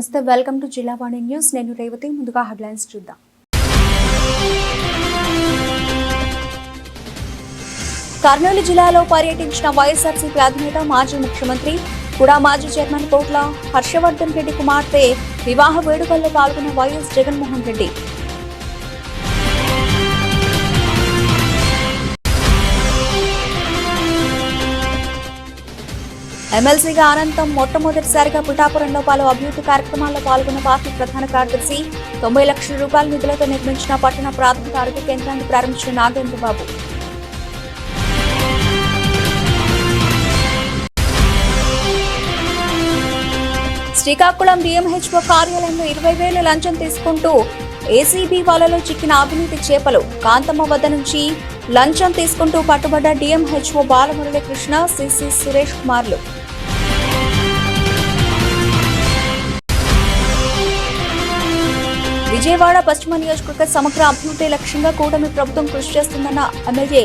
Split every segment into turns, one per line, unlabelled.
నమస్తే, welcome to Jillavani news. నేను రేవతి. ముందుగా హెడ్లైన్స్ చూద్దాం. కర్నూలు జిల్లాలో పర్యటించిన వైఎస్ఆర్సీపీ అధినేత మాజీ ముఖ్యమంత్రి కూడా మాజీ చైర్మన్ కోట్ల హర్షవర్ధన్ రెడ్డి కుమార్తె వివాహ వేడుకల్లో పాల్గొన్న వైఎస్ జగన్మోహన్ రెడ్డి. ఎమ్మెల్సీగా అనంతం మొట్టమొదటిసారిగా పిఠాపురంలో పలు అభివృద్ధి కార్యక్రమాల్లో పాల్గొన్న పార్టీ ప్రధాన కార్యదర్శి 90 లక్షల రూపాయల నిధులతో నిర్మించిన పట్టణ ప్రాథమిక ఆరోగ్య కేంద్రాన్ని ప్రారంభించిన నాగేంద్రబాబు. శ్రీకాకుళం డిఎంహెచ్ఓ కార్యాలయంలో 20,000 లంచం తీసుకుంటూ ఏసీబీ వలలో చిక్కిన అవినీతి చేపలు. కాంతమ్మ వద్ద నుంచి లంచం తీసుకుంటూ పట్టుబడ్డ డిఎంహెచ్ఓ బాలమురళీ కృష్ణ, సిసి సురేష్ కుమార్లు. విజయవాడ పశ్చిమ నియోజకవర్గ సమగ్ర అభివృద్ధి లక్ష్యంగా కూటమి ప్రభుత్వం కృషి చేస్తుందన్న ఎమ్మెల్యే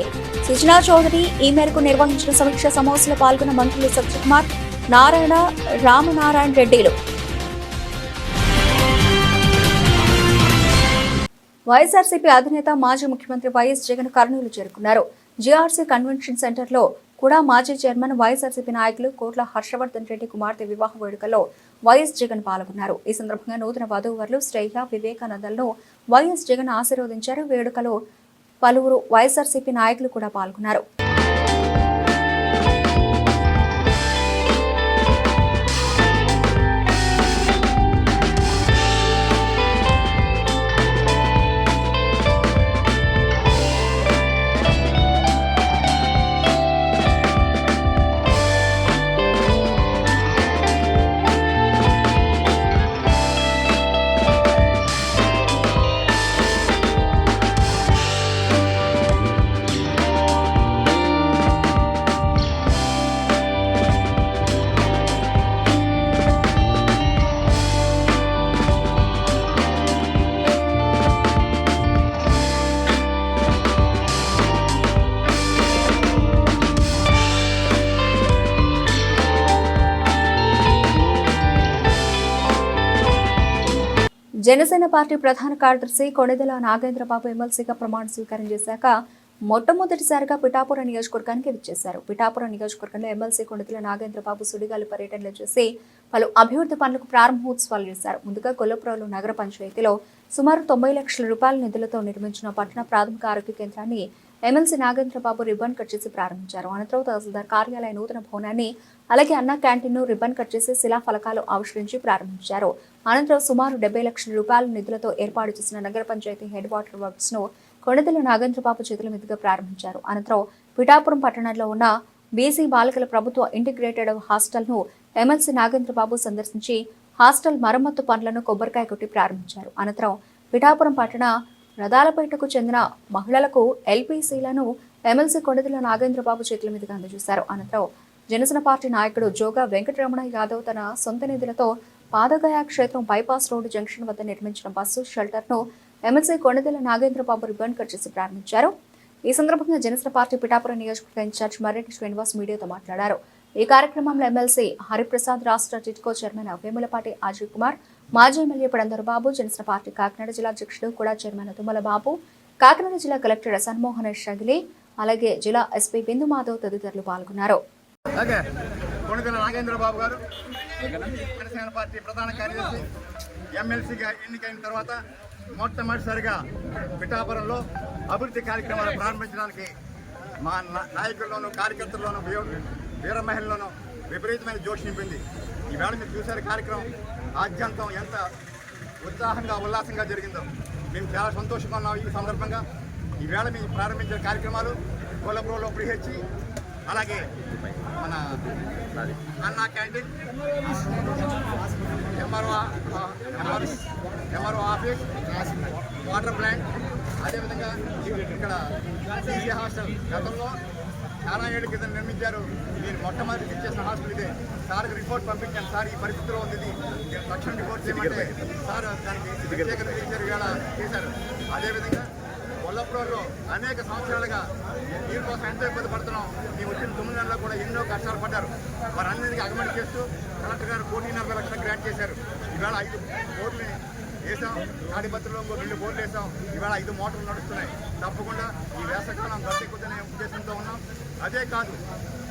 సుజనా చౌదరి. ఈ మేరకు నిర్వహించిన సమీక్షా సమావేశంలో పాల్గొన్న మంత్రులు సత్యకుమార్, నారాయణ, రామనారాయణ రెడ్డిలు. వైఎస్ఆర్సీపీ అధినేత మాజీ ముఖ్యమంత్రి వైఎస్ జగన్ కర్నూలు చేరుకున్నారు. జీఆర్సీ కన్వెన్షన్ సెంటర్లో కూడా మాజీ చైర్మన్, వైఎస్ఆర్సీపీ నాయకులు కోట్ల హర్షవర్ధన్ రెడ్డి కుమార్తె వివాహ వేడుకల్లో వైఎస్ జగన్ పాల్గొన్నారు. ఈ సందర్భంగా నూతన వధూవరులు శ్రేయ, వివేకానందలను వైఎస్ జగన్ ఆశీర్వదించారు. వేడుకలో పలువురు వైఎస్ఆర్సీపీ నాయకులు కూడా పాల్గొన్నారు. జనసేన పార్టీ ప్రధాన కార్యదర్శి కొణిదెల నాగేంద్రబాబు ఎమ్మెల్సీగా ప్రమాణ స్వీకారం చేశాక మొట్టమొదటిసారిగా పిఠాపురం నియోజకవర్గానికి విచ్చేశారు. పిఠాపురం నియోజకవర్గంలో ఎమ్మెల్సీ కొణిదెల నాగేంద్రబాబు సుడిగాలి పర్యటనలు చేసి పలు అభివృద్ధి పనులకు ప్రారంభోత్సవాలు చేశారు. ముందుగా గొల్లపురంలో నగర పంచాయతీలో సుమారు 90 లక్షల రూపాయల నిధులతో నిర్మించిన పట్టణ ప్రాథమిక ఆరోగ్య కేంద్రాన్ని ఎమ్మెల్సీ నాగేంద్రబాబు రిబ్బన్ కట్ చేసి ప్రారంభించారు. అనంతరం తహసీల్దార్ కార్యాలయ నూతన భవనాన్ని, అలాగే అన్న క్యాంటీన్ను రిబ్బన్ కట్ చేసి శిలా ఫలకాలు ఆవిష్కరించి ప్రారంభించారు. అనంతరం సుమారు 70 లక్షల రూపాయల నిధులతో ఏర్పాటు చేసిన నగర పంచాయతీ హెడ్ వాటర్ వర్క్స్ ను కొణిదెల నాగేంద్రబాబు చేతుల మీదుగా ప్రారంభించారు. అనంతరం పిఠాపురం పట్టణంలో ఉన్న బీసీ బాలికల ప్రభుత్వ ఇంటిగ్రేటెడ్ హాస్టల్ ను ఎమ్మెల్సీ నాగేంద్రబాబు సందర్శించి హాస్టల్ మరమ్మత్తు పనులను కొబ్బరికాయ కొట్టి ప్రారంభించారు. అనంతరం పిఠాపురం పట్టణ రదాలపేటకు చెందిన మహిళలకు ఎల్పీసీలను ఎమ్మెల్సీ కొణిదెల నాగేంద్రబాబు చేతుల మీదుగా అందజేశారు. అనంతరం జనసేన పార్టీ నాయకుడు జోగా వెంకటరమణ యాదవ్ తన సొంత నిధులతో పాదగయ క్షేత్రం బైపాస్ రోడ్డు జంక్షన్ వద్ద నిర్మించిన బస్సు షెల్టర్ ను MLC Konidela Nagendra Babu ribbon cut చేసి ప్రారంభించారు. ఈ సందర్భంగా జనసేన పార్టీ పిఠాపురం నియోజకవర్గ ఇన్ఛార్జ్ మర్రెడ్డి శ్రీనివాస్ మీడియాతో మాట్లాడారు. ఈ కార్యక్రమంలో ఎమ్మెల్సీ హరిప్రసాద్, రాష్ట్ర టిట్కో చైర్మన్ వేములపాటి అజయ్ కుమార్, మాజీ ఎమ్మెల్యే పడందరు బాబు, జనసేన పార్టీ కాకినాడ జిల్లా అధ్యక్షుడు కూడా చైర్మన్ తుమ్మల బాబు, కాకినాడ జిల్లా కలెక్టర్ సన్మోహన్ షగిలి, అలాగే జిల్లా ఎస్పీ బిందు మాధవ్ తదితరులు పాల్గొన్నారు.
కొణిదెల నాగేంద్రబాబు గారు జనసేన పార్టీ ప్రధాన కార్యదర్శి ఎమ్మెల్సీగా ఎన్నికైన తర్వాత మొట్టమొదటిసారిగా పిఠాపురంలో అభివృద్ధి కార్యక్రమాలు ప్రారంభించడానికి మా నాయకుల్లోనూ, కార్యకర్తల్లోనూ, వీర మహిళల్లోనూ విపరీతమైన జోష్ నింపింది. ఈవేళ మీరు చూసారు కార్యక్రమం ఆద్యంతం ఎంత ఉత్సాహంగా, ఉల్లాసంగా జరిగిందో. మేము చాలా సంతోషంగా ఉన్నాం. ఈ సందర్భంగా ఈవేళ మేము ప్రారంభించిన కార్యక్రమాలు కొల్లపురంలో ప్రిహెచ్సి, అలాగే మన అన్నా canteen, MRO office, water plant, అదేవిధంగా ఇక్కడ సిసి హాస్టల్ గతంలో చాలా ఏళ్ళ క్రితం నిర్మించారు. మీరు మొట్టమొదటి ఇచ్చేసిన హాస్టల్ ఇదే. సార్కి రిపోర్ట్ పంపించాను, సార్ ఈ పరిస్థితిలో ఉంది, తక్షణ రిపోర్ట్ చేయమంటే సార్ దానికి ప్రత్యేకత చేశారు. అదేవిధంగా కొల్లపురంలో అనేక సంవత్సరాలుగా నీరు కోసం ఎంతో ఇబ్బంది పడుతున్నాం. మేము వచ్చిన 9 నెలల్లో కూడా ఎన్నో కష్టాలు పడ్డారు. వారన్నింటికి అగమని చేస్తూ కలెక్టర్ గారు 1,40,00,000 గ్రాంట్ చేశారు. ఇవాళ 5 బోర్డుని వేసాం, తాడిపత్రిలో 2 బోర్డులు వేసాం. ఇవాళ 5 మోటార్లు నడుస్తున్నాయి. తప్పకుండా ఈ వేసవికాలం గట్టెక్కుతుందనే ఉద్దేశంతో ఉన్నాం. అదే కాదు,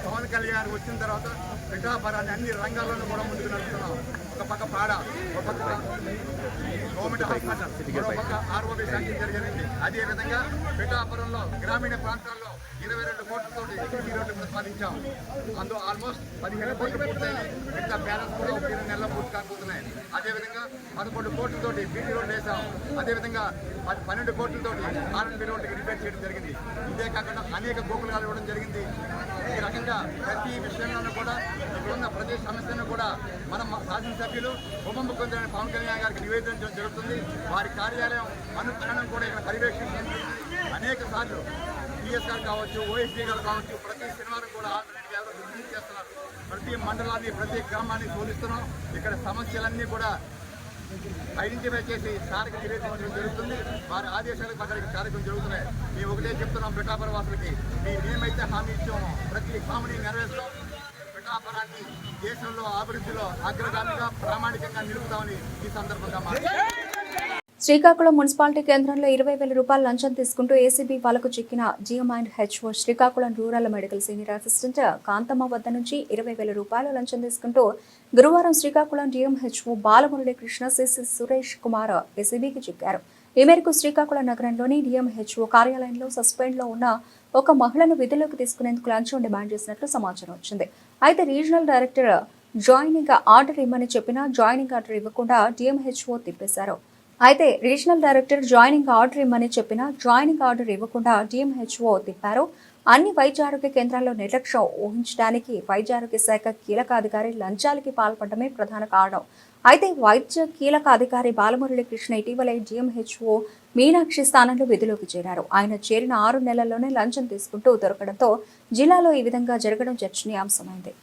పవన్ కళ్యాణ్ వచ్చిన తర్వాత పిఠాపురాన్ని అన్ని రంగాల్లోనూ కూడా ముందుకు నడుస్తున్నాం. ఒక పక్క పాడ, ఒక పక్క గవర్నమెంట్ హాస్పిటల్, మరో పక్క ఆర్ఓబి శాంక్షన్ జరిగింది. అదేవిధంగా పిఠాపురంలో గ్రామీణ ప్రాంతాల్లో 22 కోట్లతో సీసీ రోడ్లు ప్రతిపాదించాం. అందులో ఆల్మోస్ట్ 15 కోట్లు పూర్తయినాయి. మిగతా బ్యాలెన్స్ కూడా 2 నెలల్లో పూర్తి కాకపోతున్నాయి. అదేవిధంగా 11 కోట్లతోటి బీటీ రోడ్లు వేసాం. అదేవిధంగా 12 కోట్లతోటి ఆర్ఎన్బి రోడ్లకి రిపేర్ చేయడం జరిగింది. ఇదే కాకుండా అనేక గోకులాలు ఇవ్వడం జరిగింది. ఈ రకంగా ప్రతి విషయంలోనూ కూడా ఇప్పుడున్న ప్రతి సమస్యను కూడా మనం శాసనసభ్యులు ఉప ముఖ్యమంత్రి పవన్ కళ్యాణ్ గారికి నివేదించడం జరుగుతుంది. వారి కార్యాలయం అనుక్షణం కూడా ఇక్కడ పర్యవేక్షించింది. అనేక సార్లు పిఎస్ గారు కావచ్చు, ఓఎస్డీ గారు కావచ్చు, ప్రతి శనివారం కూడా ఆల్టర్నేట్ ఎవరో విజిట్ చేస్తున్నారు. ప్రతి మండలాన్ని, ప్రతి గ్రామాన్ని శోధిస్తున్నాం. ఇక్కడ సమస్యలన్నీ కూడా ఐడెంటిఫై చేసి సార్కి నివేదించడం జరుగుతుంది. వారి ఆదేశాలకు ప్రకారం కార్యక్రమం జరుగుతున్నాయి. మేము ఒకటే చెప్తున్నాం పిఠాపుర వాసులకి, మేమేమైతే హామీ ఇచ్చామో ప్రతి హామీని నెరవేర్చాం. పిఠాపురాన్ని దేశంలో అభివృద్ధిలో అగ్రగామిగా ప్రామాణికంగా నిలుపుతామని ఈ సందర్భంగా మాట్లాడుతున్నాం.
శ్రీకాకుళం మున్సిపాలిటీ కేంద్రంలో 20,000 రూపాయల లంచం తీసుకుంటూ ఏసీబీ వాళ్లకు చిక్కిన జిఎం&హెచ్ఓ Srikakulam rural medical senior assistant Kanthamma వద్ద నుంచి 20,000 రూపాయల లంచం తీసుకుంటూ గురువారం శ్రీకాకుళం డిఎంహెచ్ఓ బాలమురళీకృష్ణ సిసి సురేష్ కుమార్ ఏసీబీకి చిక్కారు. ఈ మేరకు శ్రీకాకుళం నగరంలోని డిఎంహెచ్ఓ కార్యాలయంలో సస్పెండ్లో ఉన్న ఒక మహిళను విధుల్లోకి తీసుకునేందుకు లంచం డిమాండ్ చేసినట్లు సమాచారం వచ్చింది. అయితే రీజనల్ డైరెక్టర్ జాయినింగ్ ఆర్డర్ ఇవ్వమని చెప్పినా జాయినింగ్ ఆర్డర్ ఇవ్వకుండా డిఎంహెచ్ఓ తిప్పేశారు. అయితే రీజనల్ డైరెక్టర్ జాయినింగ్ ఆర్డర్ ఇవ్వమని చెప్పినా జాయినింగ్ ఆర్డర్ ఇవ్వకుండా డిఎంహెచ్ఓ తిప్పారు. అన్ని వైద్య ఆరోగ్య కేంద్రాల్లో నిర్లక్ష్యం ఊహించడానికి వైద్య ఆరోగ్య శాఖ కీలక అధికారి లంచాలకి పాల్పడమే ప్రధాన కారణం. అయితే వైద్య కీలక అధికారి బాలమురళీకృష్ణ ఇటీవలే డిఎంహెచ్ఓ మీనాక్షి స్థానంలో విధులోకి చేరారు. ఆయన చేరిన 6 నెలల్లోనే లంచం తీసుకుంటూ దొరకడంతో జిల్లాలో ఈ విధంగా జరగడం చర్చనీయాంశమైంది.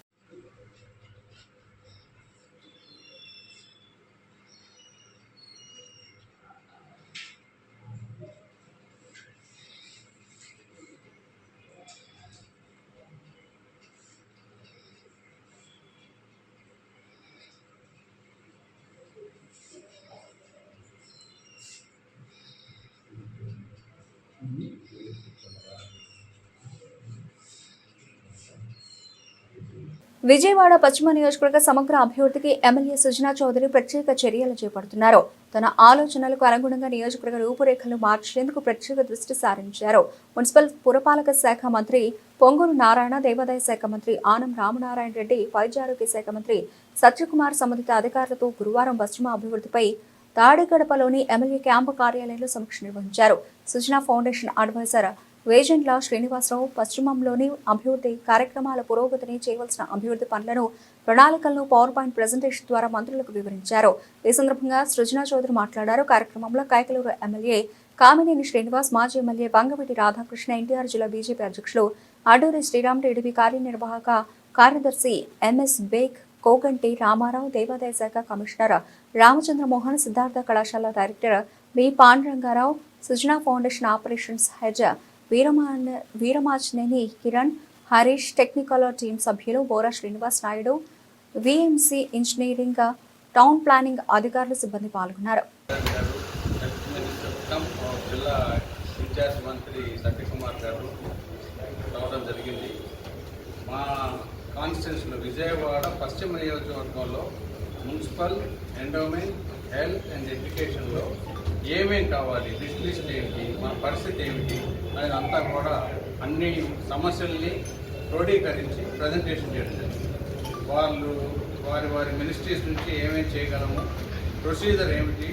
విజయవాడ పశ్చిమ నియోజకవర్గ సమగ్ర అభివృద్ధికి ఎమ్మెల్యే సుజనా చౌదరి ప్రత్యేక చర్యలు చేపడుతున్నారు. తన ఆలోచనలకు అనుగుణంగా నియోజకవర్గ రూపురేఖలు మార్చేందుకు ప్రత్యేక దృష్టి సారించారు. మున్సిపల్ పురపాలక శాఖ మంత్రి పొంగూరు నారాయణ, దేవాదాయ శాఖ మంత్రి ఆనం రామనారాయణ రెడ్డి, వైద్య ఆరోగ్య శాఖ మంత్రి సత్యకుమార్ సంబంధిత అధికారులతో గురువారం పశ్చిమ అభివృద్ధిపై తాడిగడపలోని ఎమ్మెల్యే క్యాంపు కార్యాలయంలో సమీక్ష నిర్వహించారు. సుజనా ఫౌండేషన్ అడ్వైజర్ వేజెంట్ల శ్రీనివాసరావు పశ్చిమంలోని అభివృద్ధి కార్యక్రమాల పురోగతిని, చేయవలసిన అభివృద్ధి పనులను, ప్రణాళికలను పవర్ పాయింట్ ప్రెజెంటేషన్ ద్వారా మంత్రులకు వివరించారు. ఈ సందర్భంగా సుజనా చౌదరి మాట్లాడారు. కార్యక్రమంలో కైకలూరు ఎమ్మెల్యే కామినేని శ్రీనివాస్, మాజీ ఎమ్మెల్యే వంగవీటి రాధాకృష్ణ, ఎన్టీఆర్ జిల్లా బీజేపీ అధ్యక్షులు అడ్డూరి శ్రీరామ్, టీడీపీ కార్యనిర్వాహక కార్యదర్శి ఎంఎస్ బేగ్, కోగంటి రామారావు, దేవాదాయ శాఖ కమిషనర్ రామచంద్రమోహన్, సిద్ధార్థ కళాశాల director B Pandurangarao, Sujana foundation operations head Veeramachineni Kiran, Harish, technical team సభ్యులు Bora Srinivas Naidu, VMC engineering, town planning అధికారులు, సిబ్బంది పాల్గొన్నారు.
జిల్లా ఇన్ఛార్జ్ మంత్రి సత్యకుమార్ గారు రావడం జరిగింది. మా కాన్స్టిట్యూన్సీలో విజయవాడ పశ్చిమ నియోజకవర్గంలో మున్సిపల్, ఎండోమెంట్, హెల్త్ అండ్ ఎడ్యుకేషన్లో ఏమేం కావాలి, లిస్ట్ ఏంటి, మన పరిస్థితి ఏమిటి అనేది అంతా కూడా అన్ని సమస్యల్ని క్రోడీకరించి ప్రజెంటేషన్ చేయడం జరిగింది. వాళ్ళు వారి మినిస్ట్రీస్ నుంచి ఏమేం చేయగలము, ప్రొసీజర్ ఏమిటి,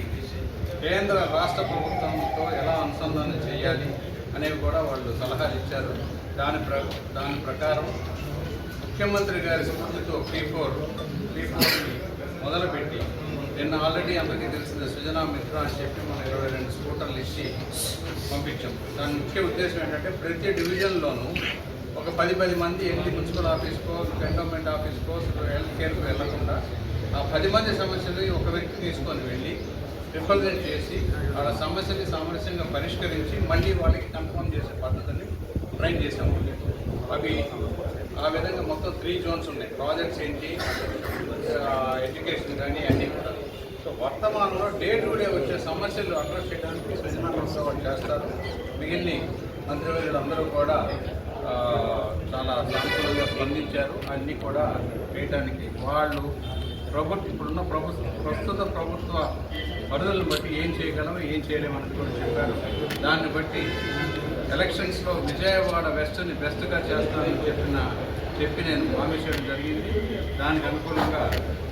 కేంద్ర రాష్ట్ర ప్రభుత్వంతో ఎలా అనుసంధానం చేయాలి అనేవి కూడా వాళ్ళు సలహాలు ఇచ్చారు. దాని ప్రకారం ముఖ్యమంత్రి గారి స్ఫూర్తితో P4ని మొదలుపెట్టి నిన్న ఆల్రెడీ అందరికీ తెలిసిన సుజనా మిత్ర అని చెప్పి మనం 22 స్కూటర్లు ఇచ్చి పంపించాం. దాని ముఖ్య ఉద్దేశం ఏంటంటే ప్రతి డివిజన్లోనూ ఒక 10 మంది వెళ్ళి మున్సిపల్ ఆఫీస్కో, ఎండోమెంట్ ఆఫీస్కో, హెల్త్ కేర్కు వెళ్లకుండా ఆ 10 మంది సమస్యలు ఒక వ్యక్తి తీసుకొని వెళ్ళి రిప్రజెంట్ చేసి వాళ్ళ సమస్యని సామరస్యంగా పరిష్కరించి మళ్ళీ వాళ్ళకి కన్ఫర్మ్ చేసే పద్ధతిని ట్రైన్ చేసాము. అవి ఆ విధంగా మొత్తం 3 జోన్స్ ఉన్నాయి. ప్రాజెక్ట్స్ ఏంటి, ఎడ్యుకేషన్ కానీ అన్నీ కూడా. సో వర్తమానంలో డే టు డే వచ్చే సమస్యలు అడ్రస్ చేయడానికి సృజనాత్మకంగా వాళ్ళు చేస్తారు. మిగిలిన మంత్రివర్యులు అందరూ కూడా చాలా సానుకూలంగా స్పందించారు. అన్నీ కూడా చేయడానికి వాళ్ళు ఇప్పుడున్న ప్రస్తుత ప్రభుత్వ పరిధులను బట్టి ఏం చేయగలం ఏం చేయలేమని కూడా చెప్పారు. దాన్ని బట్టి ఎలక్షన్స్లో విజయవాడ వెస్ట్ని బెస్ట్గా చేస్తానని చెప్పి నేను ప్రామిస్ చేయడం జరిగింది. దానికి అనుకూలంగా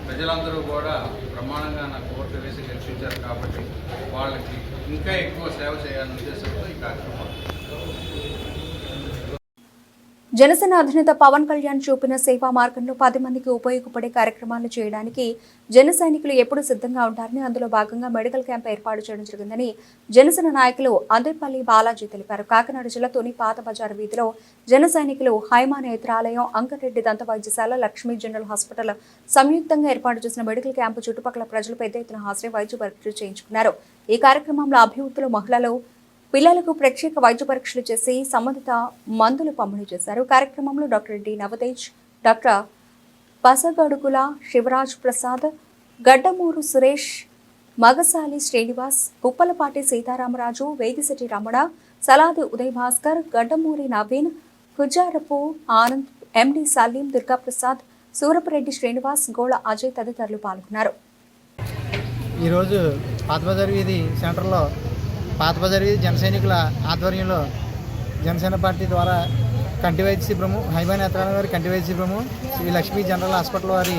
ప్రజలందరూ కూడా ప్రమాణంగా నాకు ఓట్లు వేసి గెలిపించారు. కాబట్టి వాళ్ళకి ఇంకా ఎక్కువ సేవ చేయాలనే ఉద్దేశంతో ఈ కార్యక్రమం.
జనసేన అధినేత పవన్ కళ్యాణ్ చూపిన సేవా మార్గంలో 10 మందికి ఉపయోగపడే కార్యక్రమాలు చేయడానికి జన సైనికులు ఎప్పుడూ సిద్ధంగా ఉంటారని, అందులో భాగంగా మెడికల్ క్యాంప్ ఏర్పాటు చేయడం జరిగిందని జనసేన నాయకులు అందేపల్లి బాలాజీ తెలిపారు. కాకినాడ జిల్లా తొని పాత బజారు వీధిలో జన సైనికులు హైమా నేత్రాలయం, అంకరెడ్డి దంత వైద్యశాల, లక్ష్మీ జనరల్ హాస్పిటల్ సంయుక్తంగా ఏర్పాటు చేసిన మెడికల్ క్యాంపు చుట్టుపక్కల ప్రజలు పెద్ద ఎత్తున హాజరై వైద్య పరీక్షలు చేయించుకున్నారు. ఈ కార్యక్రమంలో అభివృద్ధులు మహిళలు పిల్లలకు ప్రత్యేక వైద్య పరీక్షలు చేసి సంబంధిత మందులు పంపిణీ చేశారు. కార్యక్రమంలో doctor D Navatej, doctor Pasagadugula Sivaraj Prasad, Gaddamuru Suresh, Magasali Srinivas, Uppalapati Sitaramaraju, Vegisetti Ramana, Saladi Uday Bhaskar, Gaddamuri Naveen, Kujarapu Anand, MD Saleem, Durgaprasad, Surapareddy Srinivas, Gola Ajay తదితరులు పాల్గొన్నారు.
ఈరోజు పాతబజార్ వీధి సెంటర్లో పాతబజార్ వీధి జన సైనికుల ఆధ్వర్యంలో జనసేన పార్టీ ద్వారా కంటి వైద్య శిబిరము, హైమా నేత్రాలయం వారి కంటి వైద్య శిబిరము, శ్రీ లక్ష్మీ జనరల్ హాస్పిటల్ వారి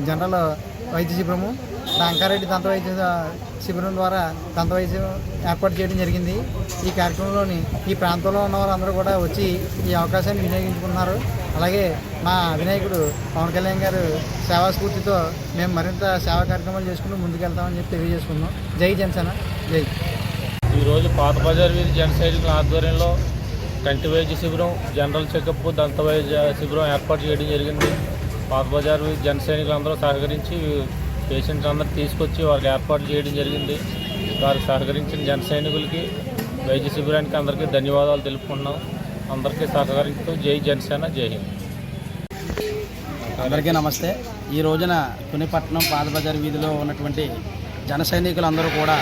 జనరల్ వైద్య శిబిరము, అంకారెడ్డి దంత వైద్య శిబిరం ద్వారా దంత వైద్యం ఏర్పాటు చేయడం జరిగింది. ఈ కార్యక్రమంలోని ఈ ప్రాంతంలో ఉన్న వారందరూ కూడా వచ్చి ఈ అవకాశాన్ని వినియోగించుకున్నారు. అలాగే మా అధినాయకుడు పవన్ కళ్యాణ్ గారు సేవా స్ఫూర్తితో మేము మరింత సేవా కార్యక్రమాలు చేసుకుంటూ ముందుకెళ్తామని చెప్పి తెలియజేసుకున్నాం. జై జనసేన, జై.
ఈరోజు పాత బజార్ వీధి జన సైనికుల ఆధ్వర్యంలో కంటి వైద్య శిబిరం, జనరల్ చెకప్, దంత వైద్య శిబిరం ఏర్పాటు చేయడం జరిగింది. పాత బజార్ వీధి జన సైనికులందరూ సహకరించి పేషెంట్స్ అందరూ తీసుకొచ్చి వారికి ఏర్పాటు చేయడం జరిగింది. వారికి సహకరించిన జన సైనికులకి, వైద్య శిబిరానికి అందరికీ ధన్యవాదాలు తెలుపుకుంటున్నాం. అందరికీ సహకరిస్తూ జై జనసేన, జై హింద్.
అందరికీ నమస్తే. ఈ రోజున తునిపట్నం పాత బజార్ వీధిలో ఉన్నటువంటి జన సైనికులందరూ కూడా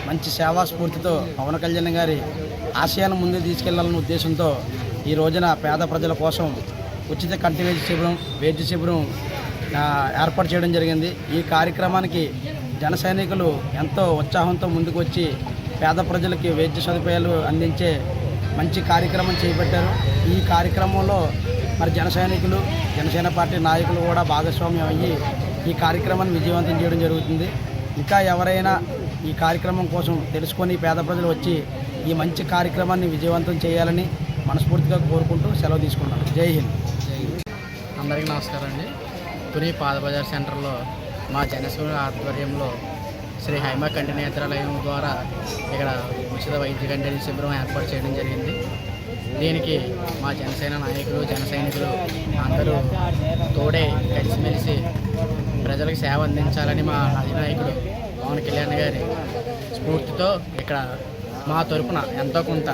మంచి సేవా స్ఫూర్తితో పవన్ కళ్యాణ్ గారి ఆశయాన్ని ముందుకు తీసుకెళ్లాలనే ఉద్దేశంతో ఈ రోజున పేద ప్రజల కోసం ఉచిత కంటి వైద్య శిబిరం ఏర్పాటు చేయడం జరిగింది. ఈ కార్యక్రమానికి జన సైనికులు ఎంతో ఉత్సాహంతో ముందుకు వచ్చి పేద ప్రజలకి వైద్య సదుపాయాలు అందించే మంచి కార్యక్రమం చేపట్టారు. ఈ కార్యక్రమంలో మరి జన సైనికులు, జనసేన పార్టీ నాయకులు కూడా భాగస్వామ్యం అయ్యి ఈ కార్యక్రమాన్ని విజయవంతం చేయడం జరుగుతుంది. ఇంకా ఎవరైనా ఈ కార్యక్రమం కోసం తెలుసుకొని పేద ప్రజలు వచ్చి ఈ మంచి కార్యక్రమాన్ని విజయవంతం చేయాలని మనస్ఫూర్తిగా కోరుకుంటూ సెలవు తీసుకున్నాను. జై హింద్.
అందరికీ నమస్కారం అండి. తుని పాత బజార్ సెంటర్లో మా జనసేన ఆధ్వర్యంలో శ్రీ హైమా కంటి నేత్రాలయం ద్వారా ఇక్కడ ఉచిత వైద్య కంటి శిబిరం ఏర్పాటు చేయడం జరిగింది. దీనికి మా జనసేన నాయకులు, జన సైనికులు అందరూ తోడే కలిసిమెలిసి ప్రజలకు సేవ అందించాలని మా అధినాయకుడు పవన్ కళ్యాణ్ గారి స్ఫూర్తితో ఇక్కడ మా తరపున ఎంతో కొంత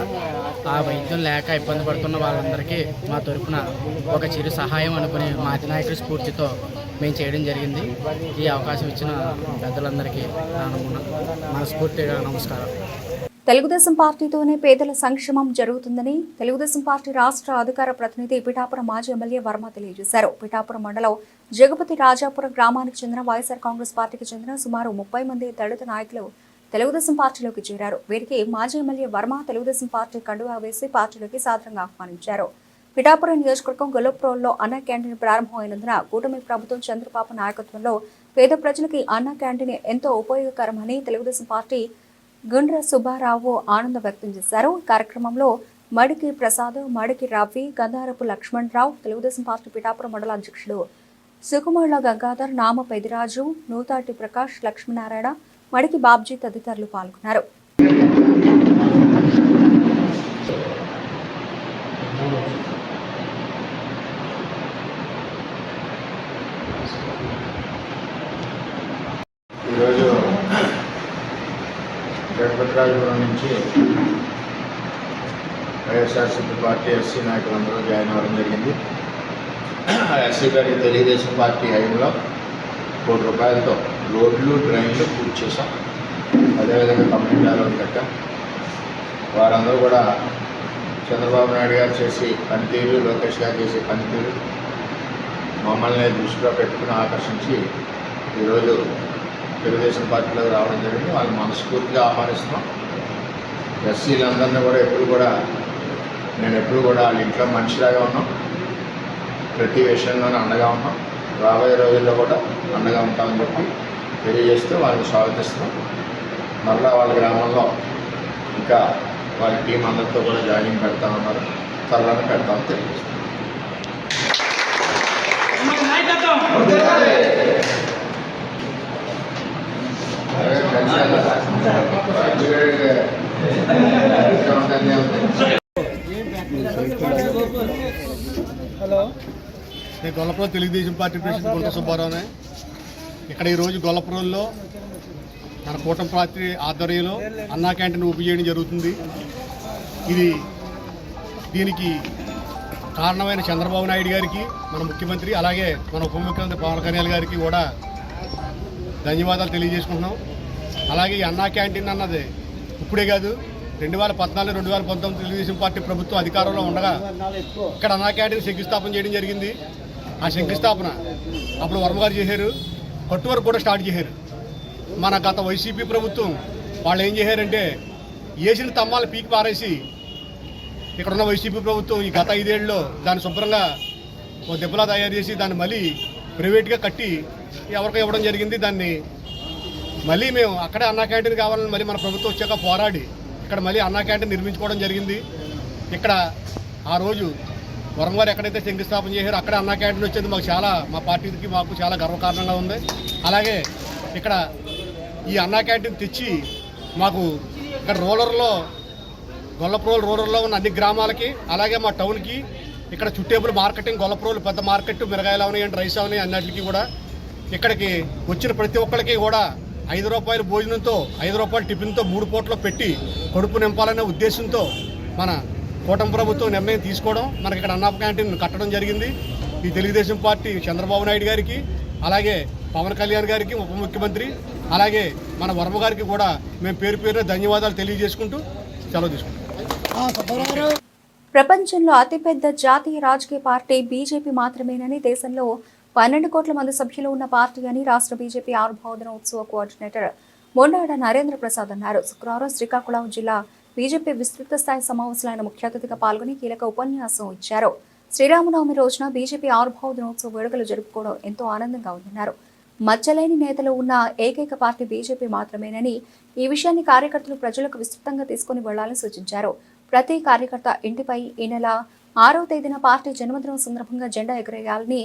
ఆ వైద్యం లేక ఇబ్బంది పడుతున్న వాళ్ళందరికీ మా తరపున ఒక చిరు సహాయం అనుకుని మా అధినాయకుడి స్ఫూర్తితో మేము చేయడం జరిగింది. ఈ అవకాశం ఇచ్చిన పెద్దలందరికీ మనస్ఫూర్తిగా నమస్కారం.
తెలుగుదేశం పార్టీతోనే పేదల సంక్షేమం జరుగుతుందని తెలుగుదేశం పార్టీ రాష్ట్ర అధికార ప్రతినిధి పిఠాపురం మాజీ ఎమ్మెల్యే వర్మ తెలియజేశారు. పిఠాపురం మండలం జగపతి రాజాపురం గ్రామానికి చెందిన వైఎస్ఆర్ కాంగ్రెస్ పార్టీకి చెందిన సుమారు 30 మంది దళిత నాయకులు తెలుగుదేశం పార్టీలోకి చేరారు. వీరికి మాజీ ఎమ్మెల్యే వర్మ తెలుగుదేశం పార్టీ కండువా వేసి పార్టీలోకి సాదరంగా ఆహ్వానించారు. పిఠాపురం నియోజకవర్గం గొల్లప్రోల్లో అన్న క్యాంటీన్ ప్రారంభమైనందున కూటమి ప్రభుత్వం చంద్రబాబు నాయకత్వంలో పేద ప్రజలకి అన్న క్యాంటీన్ ఎంతో ఉపయోగకరమని తెలుగుదేశం పార్టీ గుండ్ర సుబ్బారావు ఆనందం వ్యక్తం చేశారు. ఈ కార్యక్రమంలో మడికి ప్రసాద్, మడికి రవి, గంధారపు లక్ష్మణరావు, తెలుగుదేశం పార్టీ పిఠాపురం మండల అధ్యక్షుడు సుకుమార్ల గంగాధర్, నామ పెదిరాజు, నూతాటి ప్రకాష్, లక్ష్మీనారాయణ, మడికి బాబ్జీ తదితరులు పాల్గొన్నారు.
ఈరోజు జగపతిరాజపురం నుంచి వైఎస్ఆర్సీపీ పార్టీ ఎస్సీ నాయకులందరూ జాయిన్ అవ్వడం జరిగింది. ఎస్సీ గారి తెలుగుదేశం పార్టీ హయాంలో ₹1 కోటి రోడ్లు డ్రైన్లు పూర్తి చేశాం. అదేవిధంగా కమ్యూనిటీ హాల్ కట్టాం. వారందరూ కూడా చంద్రబాబు నాయుడు గారు చేసి పనితీరు, లోకేష్ గారు చేసే పనితీరు మమ్మల్ని దృష్టిలో పెట్టుకుని ఆకర్షించి ఈరోజు తెలుగుదేశం పార్టీలోకి రావడం జరిగింది. వాళ్ళని మనస్ఫూర్తిగా ఆహ్వానిస్తున్నాం. ఎస్సీలందరినీ కూడా నేను ఎప్పుడు కూడా వాళ్ళ ఇంట్లో మనిషిలాగా ఉన్నాం. ప్రతి విషయంలోనూ అండగా ఉన్నాం. రాబోయే రోజుల్లో కూడా అండగా ఉంటామని చెప్పి తెలియజేస్తూ వాళ్ళని స్వాగతిస్తున్నాం. మరలా వాళ్ళ గ్రామంలో ఇంకా వాళ్ళ టీం అందరితో కూడా జాయినింగ్ పెడతామన్నారు. త్వరలోనే పెడతామని తెలియజేస్తాం.
హలో,
నేను గొల్లపురం తెలుగుదేశం పార్టీ ప్రెసిడెంట్ గుంట సుబ్బారావునే. ఇక్కడ ఈరోజు గొల్లపురంలో మన కూటమి పార్టీ ఆధ్వర్యంలో అన్నా క్యాంటీన్ ఓపెన్ చేయడం జరుగుతుంది. దీనికి కారణమైన చంద్రబాబు నాయుడు గారికి, మన ముఖ్యమంత్రి, అలాగే మన ఉప ముఖ్యమంత్రి పవన్ కళ్యాణ్ గారికి కూడా ధన్యవాదాలు తెలియజేసుకుంటున్నాం. అలాగే ఈ అన్నా క్యాంటీన్ అన్నది ఇప్పుడే కాదు, 2014, 2019 తెలుగుదేశం పార్టీ ప్రభుత్వం అధికారంలో ఉండగా ఇక్కడ అన్నా క్యాంటీన్ శంకుస్థాపన చేయడం జరిగింది. ఆ శంకుస్థాపన అప్పుడు వర్మ గారు చేశారు. కట్టు వరకు కూడా స్టార్ట్ చేశారు. మన గత వైసీపీ ప్రభుత్వం వాళ్ళు ఏం చేశారంటే వేసిన తమ్మాలు పీకి పారేసి ఇక్కడున్న వైసీపీ ప్రభుత్వం ఈ గత 5 ఏళ్ళలో దాన్ని శుభ్రంగా ఒక దెబ్బలా తయారు చేసి దాన్ని మళ్ళీ ప్రైవేట్గా కట్టి ఎవరికి ఇవ్వడం జరిగింది. దాన్ని మళ్ళీ మేము అక్కడే అన్నా క్యాంటీన్ కావాలని మళ్ళీ మన ప్రభుత్వం వచ్చాక పోరాడి ఇక్కడ మళ్ళీ అన్నా క్యాంటీన్ నిర్మించుకోవడం జరిగింది. ఇక్కడ ఆ రోజు వరం గారు ఎక్కడైతే శంకుస్థాపన చేశారో అక్కడ అన్నా క్యాంటీన్ వచ్చేది మా పార్టీకి మాకు చాలా గర్వకారణంగా ఉంది. అలాగే ఇక్కడ ఈ అన్నా క్యాంటీన్ తెచ్చి మాకు ఇక్కడ గొల్లపురం రూరల్లో ఉన్న అన్ని గ్రామాలకి, అలాగే మా టౌన్కి ఇక్కడ చుట్టేబుల్ మార్కెటింగ్, గొల్లపురం పెద్ద మార్కెట్, మిరగాయలు అవనాయండి, రైస్ అవనాయి, అన్నిటికీ కూడా ఇక్కడికి వచ్చిన ప్రతి ఒక్కరికి కూడా ₹5 భోజనంతో, ₹5 టిఫిన్తో 3 పూటలు పెట్టి కడుపు నింపాలనే ఉద్దేశంతో మన కూటమి ప్రభుత్వం నిర్ణయం తీసుకోవడం, మనకి ఇక్కడ అన్నా క్యాంటీన్ కట్టడం జరిగింది. ఈ తెలుగుదేశం పార్టీ చంద్రబాబు నాయుడు గారికి, అలాగే పవన్ కళ్యాణ్ గారికి, ఉప ముఖ్యమంత్రి, అలాగే మన వర్మ గారికి కూడా మేము పేరు పేరున ధన్యవాదాలు తెలియజేసుకుంటూ సెలవు తీసుకుంటాం.
ప్రపంచంలో అతిపెద్ద జాతీయ రాజకీయ పార్టీ బీజేపీ మాత్రమేనని, దేశంలో 12 కోట్ల మంది సభ్యులు ఉన్న పార్టీ అని రాష్ట్ర బీజేపీ ఆవిర్భావ దినోత్సవ కోఆర్డినేటర్ మొండాడ నరేంద్ర ప్రసాద్ అన్నారు. శుక్రవారం శ్రీకాకుళం జిల్లా బీజేపీ విస్తృత స్థాయి సమావేశంలో ఆయన ముఖ్య అతిథిగా పాల్గొని కీలక ఉపన్యాసం ఇచ్చారు. శ్రీరామనవమి రోజున బీజేపీ ఆవిర్భావ దినోత్సవ వేడుకలు జరుపుకోవడం ఎంతో ఆనందంగా ఉందన్నారు. మచ్చలేని నేతలు ఉన్న ఏకైక పార్టీ బీజేపీ మాత్రమేనని, ఈ విషయాన్ని కార్యకర్తలు ప్రజలకు విస్తృతంగా తీసుకుని వెళ్లాలని సూచించారు. ప్రతి కార్యకర్త ఇంటిపై ఈ నెల 6వ తేదీన పార్టీ జన్మదినం సందర్భంగా జెండా ఎగరేయాలని,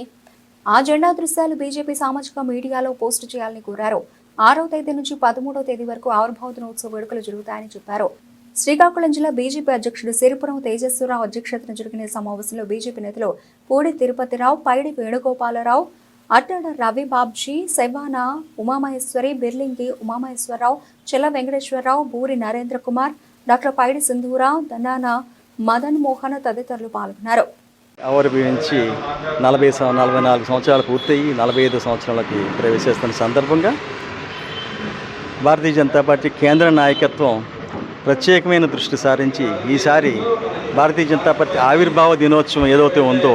ఆ జెండా దృశ్యాలు బీజేపీ సామాజిక మీడియాలో పోస్టు చేయాలని కోరారు. 6వ తేదీ నుంచి 13వ తేదీ వరకు ఆవిర్భావ దినోత్సవ వేడుకలు జరుగుతాయని చెప్పారు. శ్రీకాకుళం జిల్లా బీజేపీ అధ్యక్షుడు సిరిపురం తేజస్వరరావు అధ్యక్షతన జరిగిన సమావేశంలో బీజేపీ నేతలు పూడి తిరుపతిరావు, పైడి వేణుగోపాలరావు, అట్టడ రవి బాబ్జీ, శైవాన ఉమామహేశ్వరి, బిర్లింగి ఉమామహేశ్వరరావు, చెల్ల వెంకటేశ్వరరావు, బూరి నరేంద్ర కుమార్, డాక్టర్ పైడి సింధూరావు, దన్నాన మదన్ మోహన్ తదితరులు పాల్గొన్నారు.
ఆవిర్భవించి 44 సంవత్సరాలు పూర్తయి 45 సంవత్సరాలకి ప్రవేశిస్తున్న సందర్భంగా భారతీయ జనతా పార్టీ కేంద్ర నాయకత్వం ప్రత్యేకమైన దృష్టి సారించి ఈసారి భారతీయ జనతా పార్టీ ఆవిర్భావ దినోత్సవం ఏదైతే ఉందో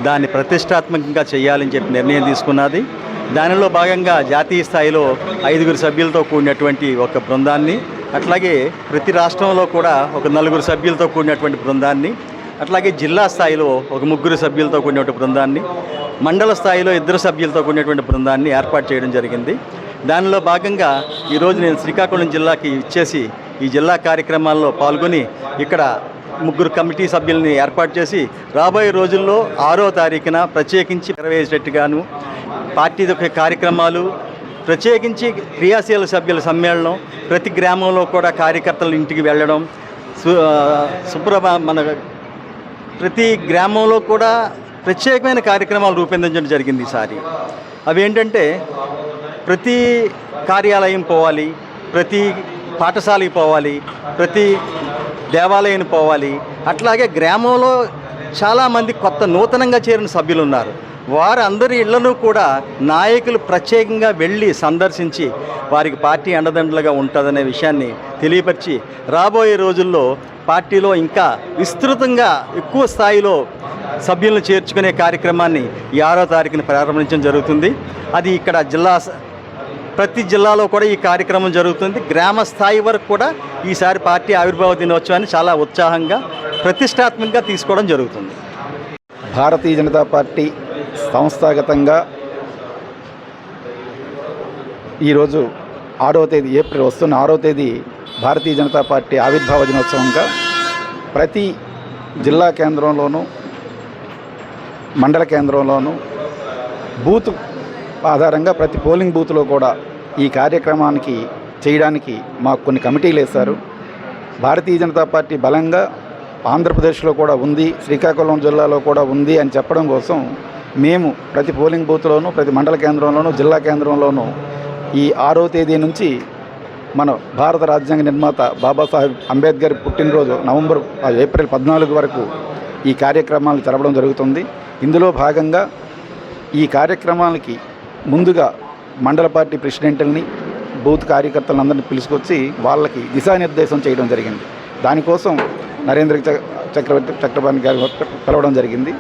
దాన్ని ప్రతిష్టాత్మకంగా చేయాలని చెప్పి నిర్ణయం తీసుకున్నది. దానిలో భాగంగా జాతీయ స్థాయిలో 5 సభ్యులతో కూడినటువంటి ఒక బృందాన్ని, అట్లాగే ప్రతి రాష్ట్రంలో కూడా ఒక 4 సభ్యులతో కూడినటువంటి బృందాన్ని, అట్లాగే జిల్లా స్థాయిలో ఒక 3 సభ్యులతో కూడినటువంటి బృందాన్ని, మండల స్థాయిలో 2 సభ్యులతో కూడినటువంటి బృందాన్ని ఏర్పాటు చేయడం జరిగింది. దానిలో భాగంగా ఈరోజు నేను శ్రీకాకుళం జిల్లాకి ఇచ్చేసి ఈ జిల్లా కార్యక్రమాల్లో పాల్గొని ఇక్కడ 3 కమిటీ సభ్యుల్ని ఏర్పాటు చేసి రాబోయే రోజుల్లో 6వ తారీఖున ప్రత్యేకించి నెరవేర్చేట్టుగాను పార్టీ యొక్క కార్యక్రమాలు, ప్రత్యేకించి క్రియాశీల సభ్యుల సమ్మేళనం, ప్రతి గ్రామంలో కూడా కార్యకర్తల ఇంటికి వెళ్ళడం, మన ప్రతి గ్రామంలో కూడా ప్రత్యేకమైన కార్యక్రమాలు రూపొందించడం జరిగింది ఈసారి. అవి ఏంటంటే ప్రతి కార్యాలయం పోవాలి, ప్రతి పాఠశాలకు పోవాలి, ప్రతి దేవాలయానికి పోవాలి. అట్లాగే గ్రామంలో చాలామంది కొత్త నూతనంగా చేరిన సభ్యులు ఉన్నారు. వారందరి ఇళ్లను కూడా నాయకులు ప్రత్యేకంగా వెళ్ళి సందర్శించి వారికి పార్టీ అండదండలుగా ఉంటుందనే విషయాన్ని తెలియపరిచి రాబోయే రోజుల్లో పార్టీలో ఇంకా విస్తృతంగా ఎక్కువ స్థాయిలో సభ్యులను చేర్చుకునే కార్యక్రమాన్ని 6వ తారీఖున ప్రారంభించడం జరుగుతుంది. అది ఇక్కడ ప్రతి జిల్లాలో కూడా ఈ కార్యక్రమం జరుగుతుంది. గ్రామ స్థాయి వరకు కూడా ఈసారి పార్టీ ఆవిర్భావ దినోత్సవాన్ని చాలా ఉత్సాహంగా ప్రతిష్టాత్మకంగా తీసుకోవడం జరుగుతుంది.
భారతీయ జనతా పార్టీ సంస్థాగతంగా ఈరోజు 6వ తేదీ ఏప్రిల్ వస్తున్న 6వ తేదీ భారతీయ జనతా పార్టీ ఆవిర్భావ దినోత్సవంగా ప్రతి జిల్లా కేంద్రంలోనూ మండల కేంద్రంలోనూ బూత్ ఆధారంగా ప్రతి పోలింగ్ బూత్లో కూడా ఈ కార్యక్రమానికి చేయడానికి మాకు కొన్ని కమిటీలు వేశారు. భారతీయ జనతా పార్టీ బలంగా ఆంధ్రప్రదేశ్లో కూడా ఉంది, శ్రీకాకుళం జిల్లాలో కూడా ఉంది అని చెప్పడం కోసం మేము ప్రతి పోలింగ్ బూత్లోనూ ప్రతి మండల కేంద్రంలోనూ జిల్లా కేంద్రంలోనూ ఈ 6వ తేదీ నుంచి మన భారత రాజ్యాంగ నిర్మాత బాబాసాహెబ్ అంబేద్కర్ పుట్టినరోజు ఏప్రిల్ 14 వరకు ఈ కార్యక్రమాలు జరపడం జరుగుతుంది. ఇందులో భాగంగా ఈ కార్యక్రమాలకి ముందుగా మండల పార్టీ ప్రెసిడెంట్లని బూత్ కార్యకర్తలందరినీ పిలుచుకొచ్చి వాళ్ళకి దిశానిర్దేశం చేయడం జరిగింది. దానికోసం నరేంద్ర చక్రవర్తి గారు పిలవడం జరిగింది.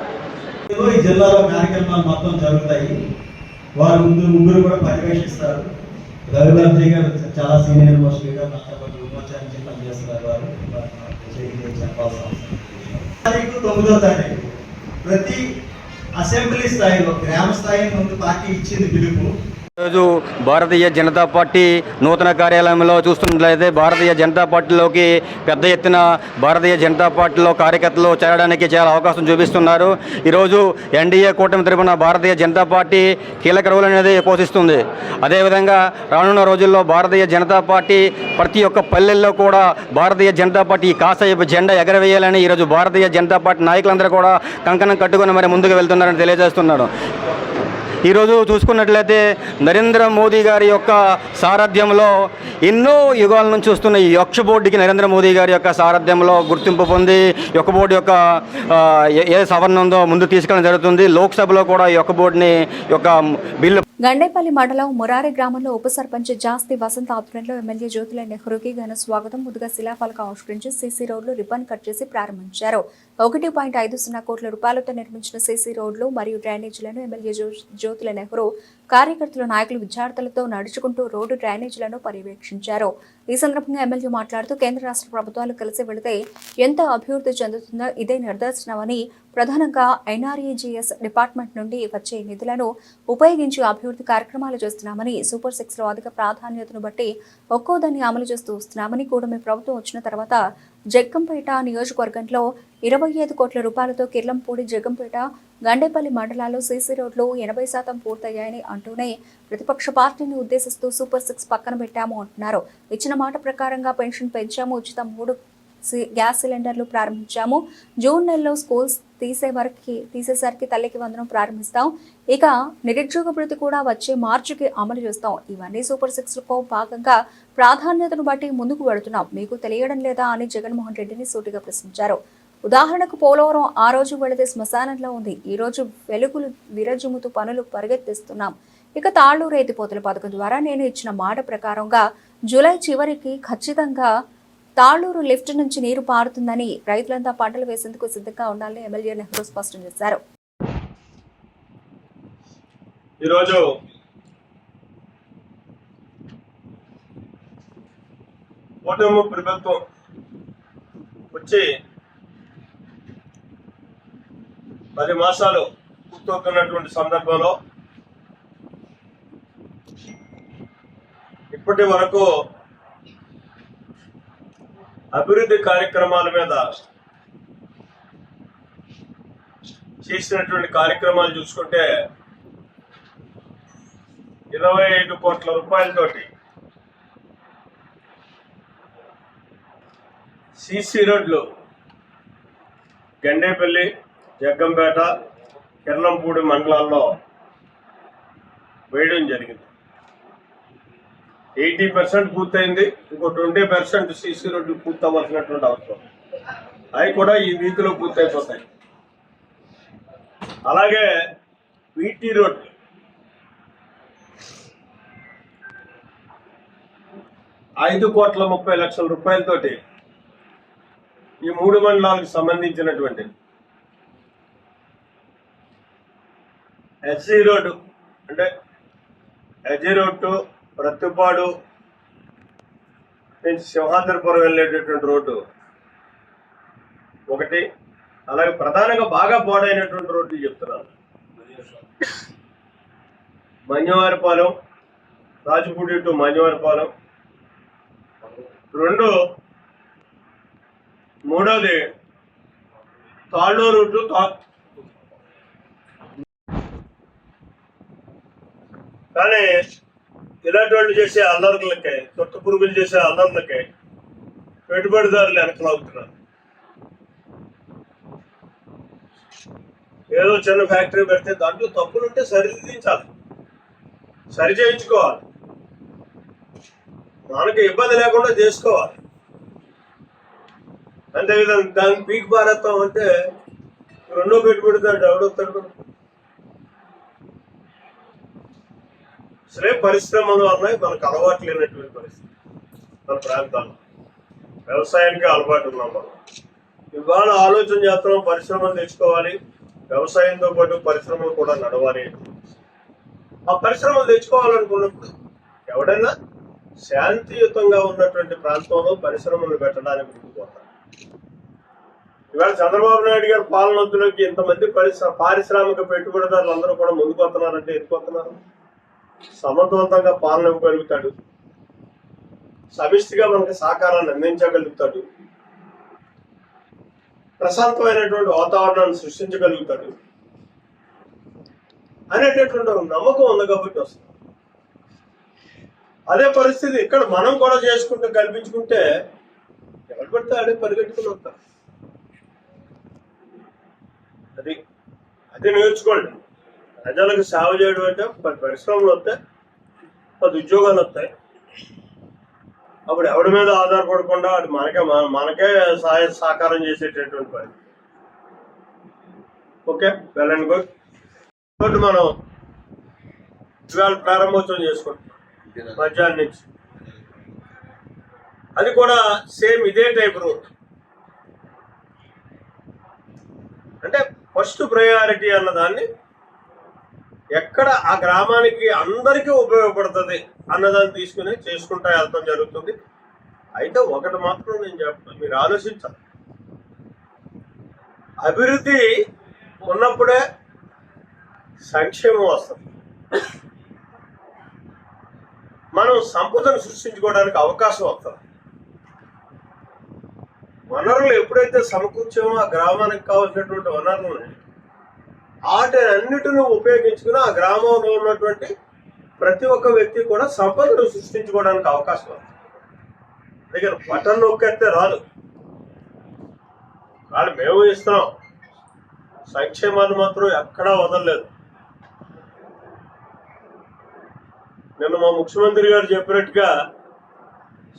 ఈ జిల్లాలో కార్యక్రమాలు మొత్తం జరుగుతాయి. వారు ముగ్గురు కూడా పర్యవేక్షిస్తారు. రవిబాబు గారు చాలా సీనియర్ మోస్ట్ లీడర్, నాతో పాటు విమోచన పనిచేస్తున్నారు. వారు చెప్పాల్సిన అవసరం. 9వ తారీఖు ప్రతి అసెంబ్లీ స్థాయిలో గ్రామ స్థాయి ముందు పార్టీ ఇచ్చింది పిలుపు.
ఈరోజు భారతీయ జనతా పార్టీ నూతన కార్యాలయంలో చూస్తున్నట్లయితే భారతీయ జనతా పార్టీలోకి పెద్ద ఎత్తున భారతీయ జనతా పార్టీలో కార్యకర్తలు చేరడానికి చాలా అవకాశం చూపిస్తున్నారు. ఈరోజు ఎన్డీఏ కూటమి తరపున భారతీయ జనతా పార్టీ కీలక రోల్ అనేది పోషిస్తుంది. అదేవిధంగా రానున్న రోజుల్లో భారతీయ జనతా పార్టీ ప్రతి ఒక్క పల్లెల్లో కూడా భారతీయ జనతా పార్టీ కాషాయపు జెండా ఎగరవేయాలని ఈరోజు భారతీయ జనతా పార్టీ నాయకులందరూ కూడా కంకణం కట్టుకుని మరి ముందుకు వెళ్తున్నారని తెలియజేస్తున్నాడు. ఈరోజు చూసుకున్నట్లయితే నరేంద్ర మోదీ గారి యొక్క సారథ్యంలో ఎన్నో యుగాల నుంచి వస్తున్న ఈ యక్ష బోర్డుకి నరేంద్ర మోదీ గారి యొక్క సారథ్యంలో గుర్తింపు పొంది యక్ష బోర్డు యొక్క ఏ సవరణ ఉందో ముందు తీసుకెళ్ళడం జరుగుతుంది. లోక్సభలో కూడా ఈ యక్ష బోర్డుని యొక్క బిల్లు.
గండేపల్లి మండలం మురారి గ్రామంలో ఉప సర్పంచ్ జాస్తి వసంత్ ఆధ్వర్యంలో ఎమ్మెల్యే జ్యోతుల నెహ్రూకి ఘన స్వాగతం. ముందుగా శిలాఫలకం ఆవిష్కరించి సీసీ రోడ్లు రిబ్బన్ కట్ చేసి ప్రారంభించారు. 1.50 కోట్ల రూపాయలతో నిర్మించిన సీసీ రోడ్లు మరియు డ్రైనేజీలను ఎమ్మెల్యే జ్యోతుల నెహ్రూ కార్యకర్తలు, నాయకులు, విద్యార్థులతో నడుచుకుంటూ రోడ్డు డ్రైనేజీలను పర్యవేక్షించారు. ఈ సందర్భంగా ఎమ్మెల్యే మాట్లాడుతూ కేంద్ర రాష్ట్ర ప్రభుత్వాలు కలిసి వెళితే ఎంత అభివృద్ధి చెందుతుందో ఇదే నిదర్శనమని, ప్రధానంగా ఎన్ఆర్ఈజీఎస్ డిపార్ట్మెంట్ నుండి వచ్చే నిధులను ఉపయోగించి అభివృద్ధి కార్యక్రమాలు చేస్తున్నామని, సూపర్ 6లో అధిక ప్రాధాన్యతను బట్టి ఒక్కోదాన్ని అమలు చేస్తూ వస్తున్నామని, కూటమి ప్రభుత్వం వచ్చిన తర్వాత జగ్గంపేట నియోజకవర్గంలో 25 కోట్ల రూపాయలతో కిర్లంపూడి, జగ్గంపేట, గండేపల్లి మండలాల్లో సీసీ రోడ్లు 80% పూర్తయ్యాయని అంటూనే ప్రతిపక్ష పార్టీని ఉద్దేశిస్తూ సూపర్ 6 పక్కన పెట్టాము అంటున్నారు. ఇచ్చిన మాట ప్రకారంగా పెన్షన్ పెంచాము, ఉచిత 3 గ్యాస్ సిలిండర్లు ప్రారంభించాము, జూన్ నెలలో స్కూల్స్ తీసేసరికి తల్లికి వందనం ప్రారంభిస్తాం, ఇక నిరుద్యోగ భృతి కూడా వచ్చే మార్చికి అమలు చేస్తాం. ఇవన్నీ సూపర్ 6లో భాగంగా ప్రాధాన్యతను బట్టి ముందుకు వెళుతున్నాం, మీకు తెలియడం లేదా అని జగన్మోహన్ రెడ్డిని సూటిగా ప్రశ్నించారు. ఉదాహరణకు పోలవరం ఆ రోజు వెళితే శ్మశానంలో ఉంది, ఈ రోజు వెలుగులు విరజుముతూ పనులు పరిగెత్తిస్తున్నాం. ఇక తాళ్లూరు ఎత్తిపోతల పథకం ద్వారా నేను ఇచ్చిన మాట ప్రకారంగా జూలై చివరికి ఖచ్చితంగా తాళ్లూరు లిఫ్ట్ నుంచి నీరు పారుతుందని, రైతులంతా పంటలు వేసేందుకు సిద్ధంగా ఉండాలని ఎమ్మెల్యే నెహ్రూ స్పష్టం చేశారు.
ఈరోజు కూటమి ప్రభుత్వం వచ్చి 10 మాసాలు పూర్తవుతున్నటువంటి సందర్భంలో ఇప్పటి వరకు అభివృద్ధి కార్యక్రమాల మీద చేసినటువంటి కార్యక్రమాలు చూసుకుంటే 25 కోట్ల రూపాయలతోటి సీసీ రోడ్లు గండేపల్లి, జగ్గంపేట, కిర్లంపూడి మండలాల్లో వేయడం జరిగింది. 80% పూర్తయింది. ఇంకో 20% సీసీ రోడ్లు పూర్తవ్వాల్సినటువంటి అవసరం, అవి కూడా ఈ వీధిలో పూర్తయిపోతాయి. అలాగే వీటీ రోడ్ ₹5,30,00,000 ఈ 3 మండలాలకు సంబంధించినటువంటి ఎస్సీ రోడ్డు అంటే ఎస్జీ రోడ్ టు ప్రత్తిపాడు నుంచి సింహాద్రిపురం వెళ్ళేటటువంటి రోడ్డు ఒకటి, అలాగే ప్రధానంగా బాగా పాడైనటువంటి రోడ్లు చెప్తున్నాను. మన్యవారిపాలెం, రాజపూడి టు మన్యవారిపాలెం 2, మూడోది తాళ్ళూరు టు కానీ ఇలాంటి వాళ్ళు చేసే అల్లర్లకే, తొట్టు పురుగులు చేసే అల్లర్లకే పెట్టుబడిదారులు వెనకలాగుతున్నారు. ఏదో చిన్న ఫ్యాక్టరీ పెడితే దాంట్లో తప్పులుంటే సరిదిద్దించాలి, సరి చేయించుకోవాలి, మనకి ఇబ్బంది లేకుండా చేసుకోవాలి. అంతేవిధంగా దాన్ని పీక్ భారత్వం అంటే రెండో పెట్టుబడిదారుడు ఎవడొస్తాడు? సరే, పరిశ్రమలు అన్నాయి, మనకు అలవాటు లేనటువంటి పరిస్థితి. మన ప్రాంతాల్లో వ్యవసాయానికి అలవాటు ఉన్నాం మనం. ఇవాళ ఆలోచన చేస్తున్నాం, పరిశ్రమలు తెచ్చుకోవాలి, వ్యవసాయంతో పాటు పరిశ్రమలు కూడా నడవాలి. ఆ పరిశ్రమలు తెచ్చుకోవాలనుకున్నప్పుడు ఎవడైనా శాంతియుతంగా ఉన్నటువంటి ప్రాంతంలో పరిశ్రమలు పెట్టడానికి ముందుకు పోతారు. ఇవాళ చంద్రబాబు నాయుడు గారి పాలనలోకి ఇంతమంది పారిశ్రామిక పెట్టుబడిదారులు అందరూ కూడా ముందుకు వస్తున్నారంటే ఎందుకు వస్తున్నారు? సమర్థవంతంగా పాలన ఇవ్వగలుగుతాడు, సమిష్టిగా మనకి సహకారాన్ని అందించగలుగుతాడు, ప్రశాంతమైనటువంటి వాతావరణాన్ని సృష్టించగలుగుతాడు అనేటటువంటి నమ్మకం ఉంది కాబట్టి వస్తుంది. అదే పరిస్థితి ఇక్కడ మనం కూడా చేసుకుంటూ కల్పించుకుంటే ఎవరు పడితే ఆడే పరిగెట్టుకుని వస్తారు. అది నేర్చుకోండి. ప్రజలకు సేవ చేయడం అంటే 10 పరిశ్రమలు వస్తాయి, 10 ఉద్యోగాలు వస్తాయి. అప్పుడు ఎవరి మీద ఆధారపడకుండా అది మనకే సహకారం చేసేటటువంటి పని. Okay, well and good. కాబట్టి మనం ఇవాళ ప్రారంభోత్సవం చేసుకుంటాం మధ్యాహ్నం నుంచి. అది కూడా సేమ్ ఇదే టైప్ రూట్. అంటే ఫస్ట్ ప్రయారిటీ అన్నదాన్ని ఎక్కడ ఆ గ్రామానికి అందరికీ ఉపయోగపడుతుంది అన్నదాన్ని తీసుకుని చేసుకుంటా వెళ్తాం జరుగుతుంది. అయితే ఒకటి మాత్రం నేను చెప్తాను, మీరు ఆలోచించాలి. అభివృద్ధి ఉన్నప్పుడే సంక్షేమం వస్తుంది. మనం సంపదను సృష్టించుకోవడానికి అవకాశం వస్తుంది. వనరులు ఎప్పుడైతే సమకూర్చామో ఆ గ్రామానికి కావాల్సినటువంటి వనరులను వాటన్నిటిని ఉపయోగించుకుని ఆ గ్రామంలో ఉన్నటువంటి ప్రతి ఒక్క వ్యక్తి కూడా సంపదను సృష్టించుకోవడానికి అవకాశం ఉంది. దగ్గర బటన్ నొక్కేస్తే రాదు. వాళ్ళు మేము ఇస్తున్నాం, సంక్షేమాన్ని మాత్రం ఎక్కడా వదలలేదు. నిన్న మా ముఖ్యమంత్రి గారు చెప్పినట్టుగా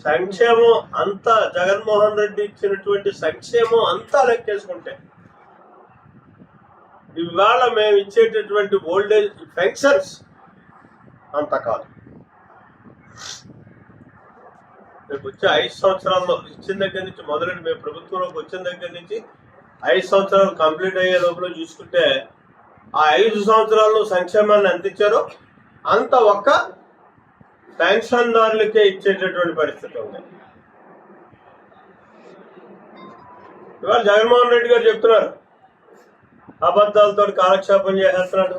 సంక్షేమం అంతా జగన్మోహన్ రెడ్డి ఇచ్చినటువంటి సంక్షేమం అంతా లెక్కేసుకుంటే ఇవాళ మేము ఇచ్చేటటువంటి ఓల్డేజ్ పెన్షన్స్ అంత కాదు. రేపు వచ్చే 5 సంవత్సరాల్లో ఇచ్చిన దగ్గర నుంచి మొదలెట్టి మేము ప్రభుత్వంలోకి వచ్చిన దగ్గర నుంచి 5 సంవత్సరాలు కంప్లీట్ అయ్యే లోపల చూసుకుంటే ఆ 5 సంవత్సరాల్లో సంక్షేమాన్ని ఎంత ఇచ్చారో అంత ఒక్క పెన్షన్దారులకే ఇచ్చేటటువంటి పరిస్థితి ఉంది. ఇవాళ జగన్మోహన్ రెడ్డి గారు చెప్తున్నారు అబద్ధాలతో కాలక్షేపం చేసేస్తున్నాడు.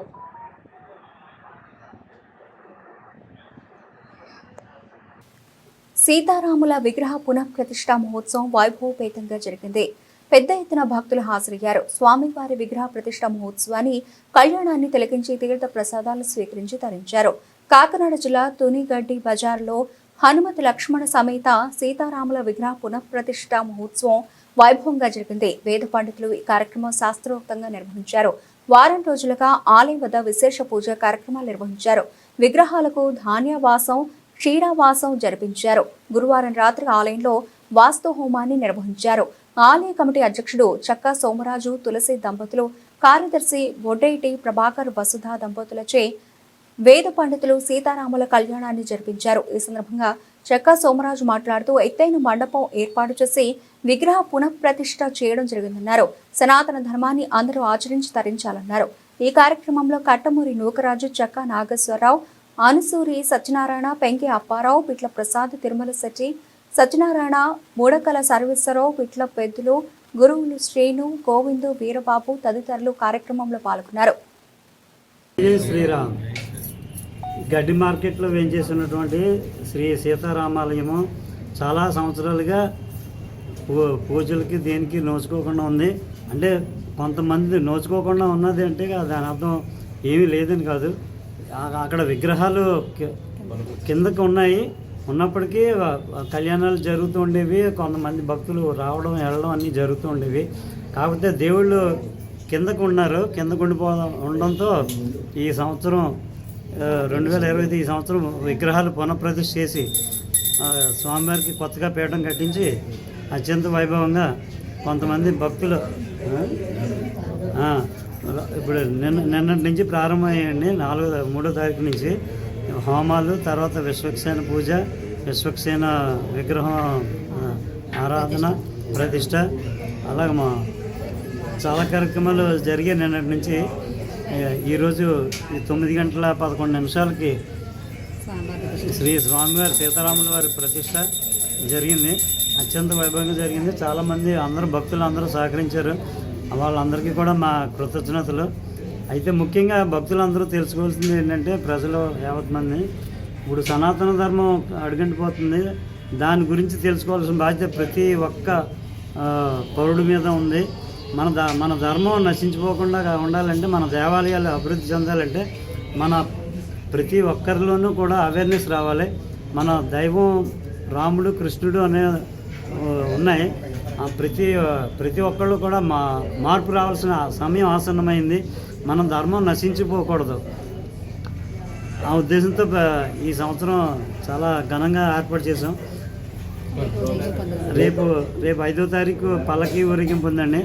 సీతారాముల విగ్రహ పునఃప్రతిష్ఠా మహోత్సవం వైభవపేతంగా జరిగింది. పెద్ద ఎత్తున భక్తులు హాజరయ్యారు. స్వామివారి విగ్రహ ప్రతిష్ఠా మహోత్సవాన్ని కళ్యాణాన్ని తిలకించి తీర్థ ప్రసాదాలను స్వీకరించి తరించారు. కాకినాడ జిల్లా తునిగడ్డి బజార్లో హనుమతి లక్ష్మణ సమేత సీతారాముల విగ్రహ పునఃప్రతిష్ఠా మహోత్సవం వైభవంగా జరిగింది. వేద పండితులు ఈ కార్యక్రమం శాస్త్రోక్తంగా నిర్వహించారు. వారం రోజులుగా ఆలయం వద్ద విశేష పూజా కార్యక్రమాలు నిర్వహించారు. విగ్రహాలకు ధాన్యవాసం, క్షీరావాసం జరిపించారు. గురువారం రాత్రి ఆలయంలో వాస్తు హోమాన్ని నిర్వహించారు. ఆలయ కమిటీ అధ్యక్షుడు చక్కా సోమరాజు తులసి దంపతులు, కార్యదర్శి బొడ్డేటి ప్రభాకర్ వసుధ దంపతులచే వేద పండితులు సీతారాముల కళ్యాణాన్ని జరిపించారు. ఈ సందర్భంగా చక్కా సోమరాజు మాట్లాడుతూ ఎత్తైన మండపం ఏర్పాటు చేసి విగ్రహ పునఃప్రతిష్ఠ చేయడం జరిగిందన్నారు. సనాతన ధర్మాన్ని అందరూ ఆచరించి తరించాలన్నారు. ఈ కార్యక్రమంలో కట్టమూరి నూకరాజు, చక్కా నాగేశ్వరరావు, ఆనుసూరి సత్యనారాయణ, పెంకే అప్పారావు, పిట్ల ప్రసాద్, తిరుమల శెట్టి, సత్యనారాయణ, మూడకల సర్వేశ్వరరావు, పిట్ల పెద్దులు, గురువులు శ్రీను, గోవిందు, వీరబాబు తదితరులు కార్యక్రమంలో పాల్గొన్నారు.
శ్రీరామ్ గడ్డి మార్కెట్లో వేయించేసినటువంటి శ్రీ సీతారామాలయము చాలా సంవత్సరాలుగా పూజలకి దేనికి నోచుకోకుండా ఉంది. అంటే కొంతమంది నోచుకోకుండా ఉన్నది అంటే దాని అర్థం ఏమీ లేదని కాదు. అక్కడ విగ్రహాలు కిందకు ఉన్నాయి, ఉన్నప్పటికీ కళ్యాణాలు జరుగుతూ ఉండేవి, కొంతమంది భక్తులు రావడం వెళ్ళడం అన్నీ జరుగుతూ ఉండేవి. కాకపోతే దేవుళ్ళు కిందకు ఉన్నారు, కిందకు ఉండడంతో ఈ సంవత్సరం 2025 ఈ సంవత్సరం విగ్రహాలు పునఃప్రతిష్ఠ చేసి స్వామివారికి కొత్తగా పీఠం కట్టించి అత్యంత వైభవంగా కొంతమంది భక్తులు ఇప్పుడు నిన్నటి నుంచి ప్రారంభమయ్యండి. 3వ తారీఖు నుంచి హోమాలు, తర్వాత విశ్వక్సేన పూజ, విశ్వక్సేన విగ్రహం ఆరాధన, ప్రతిష్ట, అలాగే చాలా కార్యక్రమాలు జరిగే నిన్నటి నుంచి. ఈరోజు 9:11 శ్రీ స్వామివారి సీతారాముల వారి ప్రతిష్ట జరిగింది. అత్యంత వైభవంగా జరిగింది. చాలామంది అందరూ భక్తులు అందరూ సహకరించారు. వాళ్ళందరికీ కూడా మా కృతజ్ఞతలు. అయితే ముఖ్యంగా భక్తులందరూ తెలుసుకోవాల్సింది ఏంటంటే, ప్రజలు యావత్ మంది ఇప్పుడు సనాతన ధర్మం అడుగంటిపోతుంది. దాని గురించి తెలుసుకోవాల్సిన బాధ్యత ప్రతి ఒక్క పౌరుడి మీద ఉంది. మన ధర్మం నశించిపోకుండా ఉండాలంటే, మన దేవాలయాలు అభివృద్ధి చెందాలంటే మన ప్రతి ఒక్కరిలోనూ కూడా అవేర్నెస్ రావాలి. మన దైవం రాముడు, కృష్ణుడు అనే ఉన్నాయి. ప్రతి ఒక్కళ్ళు కూడా మార్పు రావాల్సిన సమయం ఆసన్నమైంది. మన ధర్మం నశించిపోకూడదు. ఆ ఉద్దేశంతో ఈ సంవత్సరం చాలా ఘనంగా ఏర్పాటు చేసాం. రేపు 5వ తారీఖు పల్లకి ఊరేగింపు ఉందండి.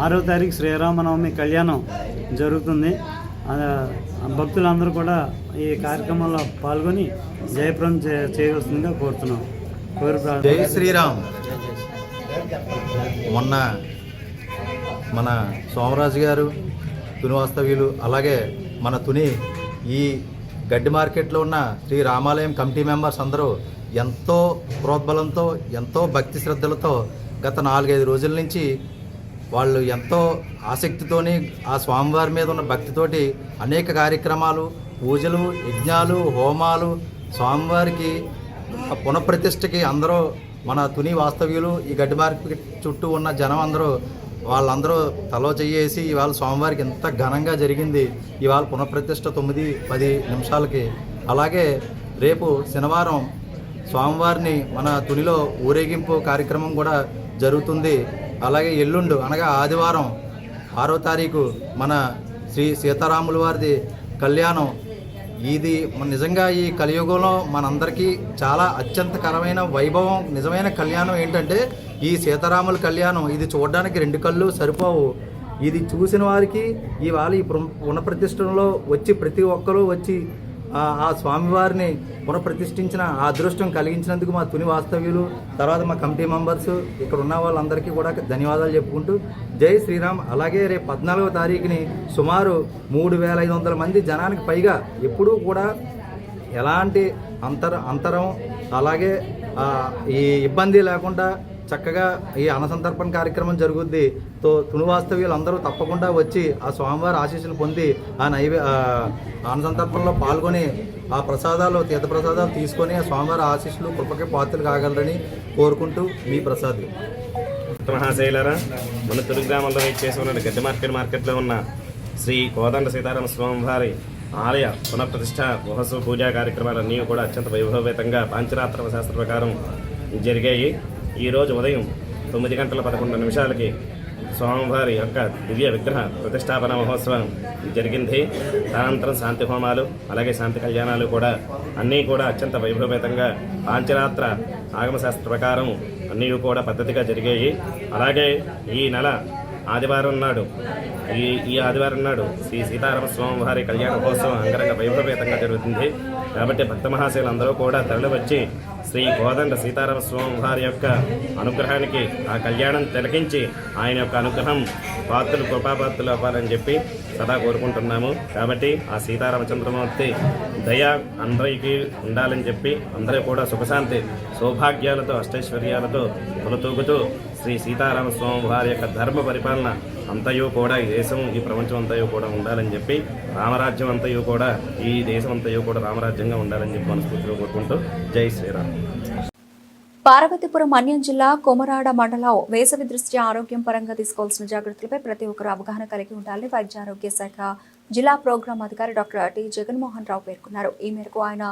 6వ తారీఖు శ్రీరామనవమి కళ్యాణం జరుగుతుంది. భక్తులందరూ కూడా ఈ కార్యక్రమంలో పాల్గొని జయప్రదం చేయవలసిందిగా కోరుతున్నాం.
జై శ్రీరామ్. మొన్న మన సోమరాజు గారు, తుని వాస్తవ్యులు, అలాగే మన తుని ఈ గడ్డి మార్కెట్లో ఉన్న శ్రీ రామాలయం కమిటీ మెంబర్స్ అందరూ ఎంతో ప్రోద్బలంతో, ఎంతో భక్తి శ్రద్ధలతో గత 4-5 రోజుల నుంచి వాళ్ళు ఎంతో ఆసక్తితోని ఆ స్వామివారి మీద ఉన్న భక్తితోటి అనేక కార్యక్రమాలు, పూజలు, యజ్ఞాలు, హోమాలు, స్వామివారికి పునఃప్రతిష్ఠకి అందరూ మన తుని వాస్తవ్యులు, ఈ గడ్డి మార్కెట్ చుట్టూ ఉన్న జనం వాళ్ళందరూ తలో చెయ్యేసి ఇవాళ స్వామివారికి ఎంత ఘనంగా జరిగింది. ఇవాళ పునఃప్రతిష్ఠ 9-10 నిమిషాలకి. అలాగే రేపు శనివారం స్వామివారిని మన తునిలో ఊరేగింపు కార్యక్రమం కూడా జరుగుతుంది. అలాగే ఎల్లుండు అనగా ఆదివారం 6వ తారీఖు మన శ్రీ సీతారాముల వారిది కళ్యాణం. ఇది నిజంగా ఈ కలియుగంలో మనందరికీ చాలా అత్యంతకరమైన వైభవం, నిజమైన కళ్యాణం ఏంటంటే ఈ సీతారాముల కళ్యాణం. ఇది చూడడానికి 2 కళ్ళు సరిపోవు. ఇది చూసిన వారికి ఇవాళ ఈ పునఃప్రతిష్ఠలో వచ్చి ప్రతి ఒక్కరూ వచ్చి ఆ స్వామివారిని పునఃప్రతిష్ఠించిన ఆ అదృష్టం కలిగించినందుకు మా తుని వాస్తవ్యులు, తర్వాత మా కమిటీ మెంబర్స్, ఇక్కడ ఉన్న వాళ్ళందరికీ కూడా ధన్యవాదాలు చెప్పుకుంటూ జై శ్రీరామ్. అలాగే రేపు 14వ తారీఖుని సుమారు 3500 మంది జనానికి పైగా, ఎప్పుడూ కూడా ఎలాంటి అంతరం అలాగే ఈ ఇబ్బంది లేకుండా చక్కగా ఈ అన్నసంతర్పణ కార్యక్రమం జరుగుద్ది. తుని వాస్తవ్యులు అందరూ తప్పకుండా వచ్చి ఆ స్వామివారి ఆశీస్సులు పొంది ఆ అన్నసంతర్పణలో పాల్గొని ఆ ప్రసాదాలు, తీర్థప్రసాదాలు తీసుకొని ఆ స్వామివారి ఆశీస్సులు కృపకి పాత్రలు కాగలరని కోరుకుంటూ మీ ప్రసాద్.
మహాశైలరా, మన తుని గ్రామంలో చేసి ఉన్న గడ్డి మార్కెట్లో ఉన్న శ్రీ కోదండ సీతారామ స్వామివారి ఆలయ పునఃప్రతిష్ఠ మహోత్సవ పూజా కార్యక్రమాలన్నీ కూడా అత్యంత వైభవేతంగా పాంచరాత్ర శాస్త్ర ప్రకారం జరిగాయి. ఈరోజు ఉదయం 9:11 స్వామివారి యొక్క దివ్య విగ్రహ ప్రతిష్టాపన మహోత్సవం జరిగింది. అనంతరం శాంతి హోమాలు, అలాగే శాంతి కళ్యాణాలు కూడా అన్నీ కూడా అత్యంత వైభవేతంగా పాంచరాత్ర ఆగమశాస్త్ర ప్రకారం అన్నీ కూడా పద్ధతిగా జరిగాయి. అలాగే ఈ నెల ఆదివారం నాడు ఈ ఆదివారం నాడు శ్రీ సీతారామ స్వామి వారి కళ్యాణ మహోత్సవం అంగరంగ వైభవేతంగా జరుగుతుంది. కాబట్టి భక్త మహాశయులందరూ కూడా తరలివచ్చి శ్రీ కోదండ సీతారామ స్వామి వారి యొక్క అనుగ్రహానికి ఆ కళ్యాణం తిలకించి ఆయన యొక్క అనుగ్రహం పాత్రలు కృపాపాత్రలు అవ్వాలని చెప్పి సదా కోరుకుంటున్నాము. కాబట్టి ఆ సీతారామచంద్రమూర్తి దయ అందరికీ ఉండాలని చెప్పి అందరూ కూడా సుఖశాంతి సౌభాగ్యాలతో అష్టైశ్వర్యాలతో కొనతూగుతూ శ్రీ సీతారామ స్వామి వారి యొక్క ధర్మ పరిపాలన అంతయు కూడా ఈ దేశం ఈ ప్రపంచం అంతయు కూడా ఉండాలని చెప్పి రామరాజ్యం అంతయు కూడా ఈ దేశం అంతయు కూడా రామరాజ్యంగా ఉండాలని చెప్పి మనస్ఫూర్తిగా కోరుకుంటూ జై శ్రీరామ్.
పార్వతీపురం మన్యం జిల్లా కొమరాడ మండలం వేసవి దృష్ట్యా ఆరోగ్యం పరంగా తీసుకోవాల్సిన జాగ్రత్తలపై ప్రతి ఒక్కరూ అవగాహన కలిగి ఉండాలని వైద్య ఆరోగ్య శాఖ జిల్లా ప్రోగ్రాం అధికారి డాక్టర్ టి జగన్మోహన్ రావు పేర్కొన్నారు. ఈ మేరకు ఆయన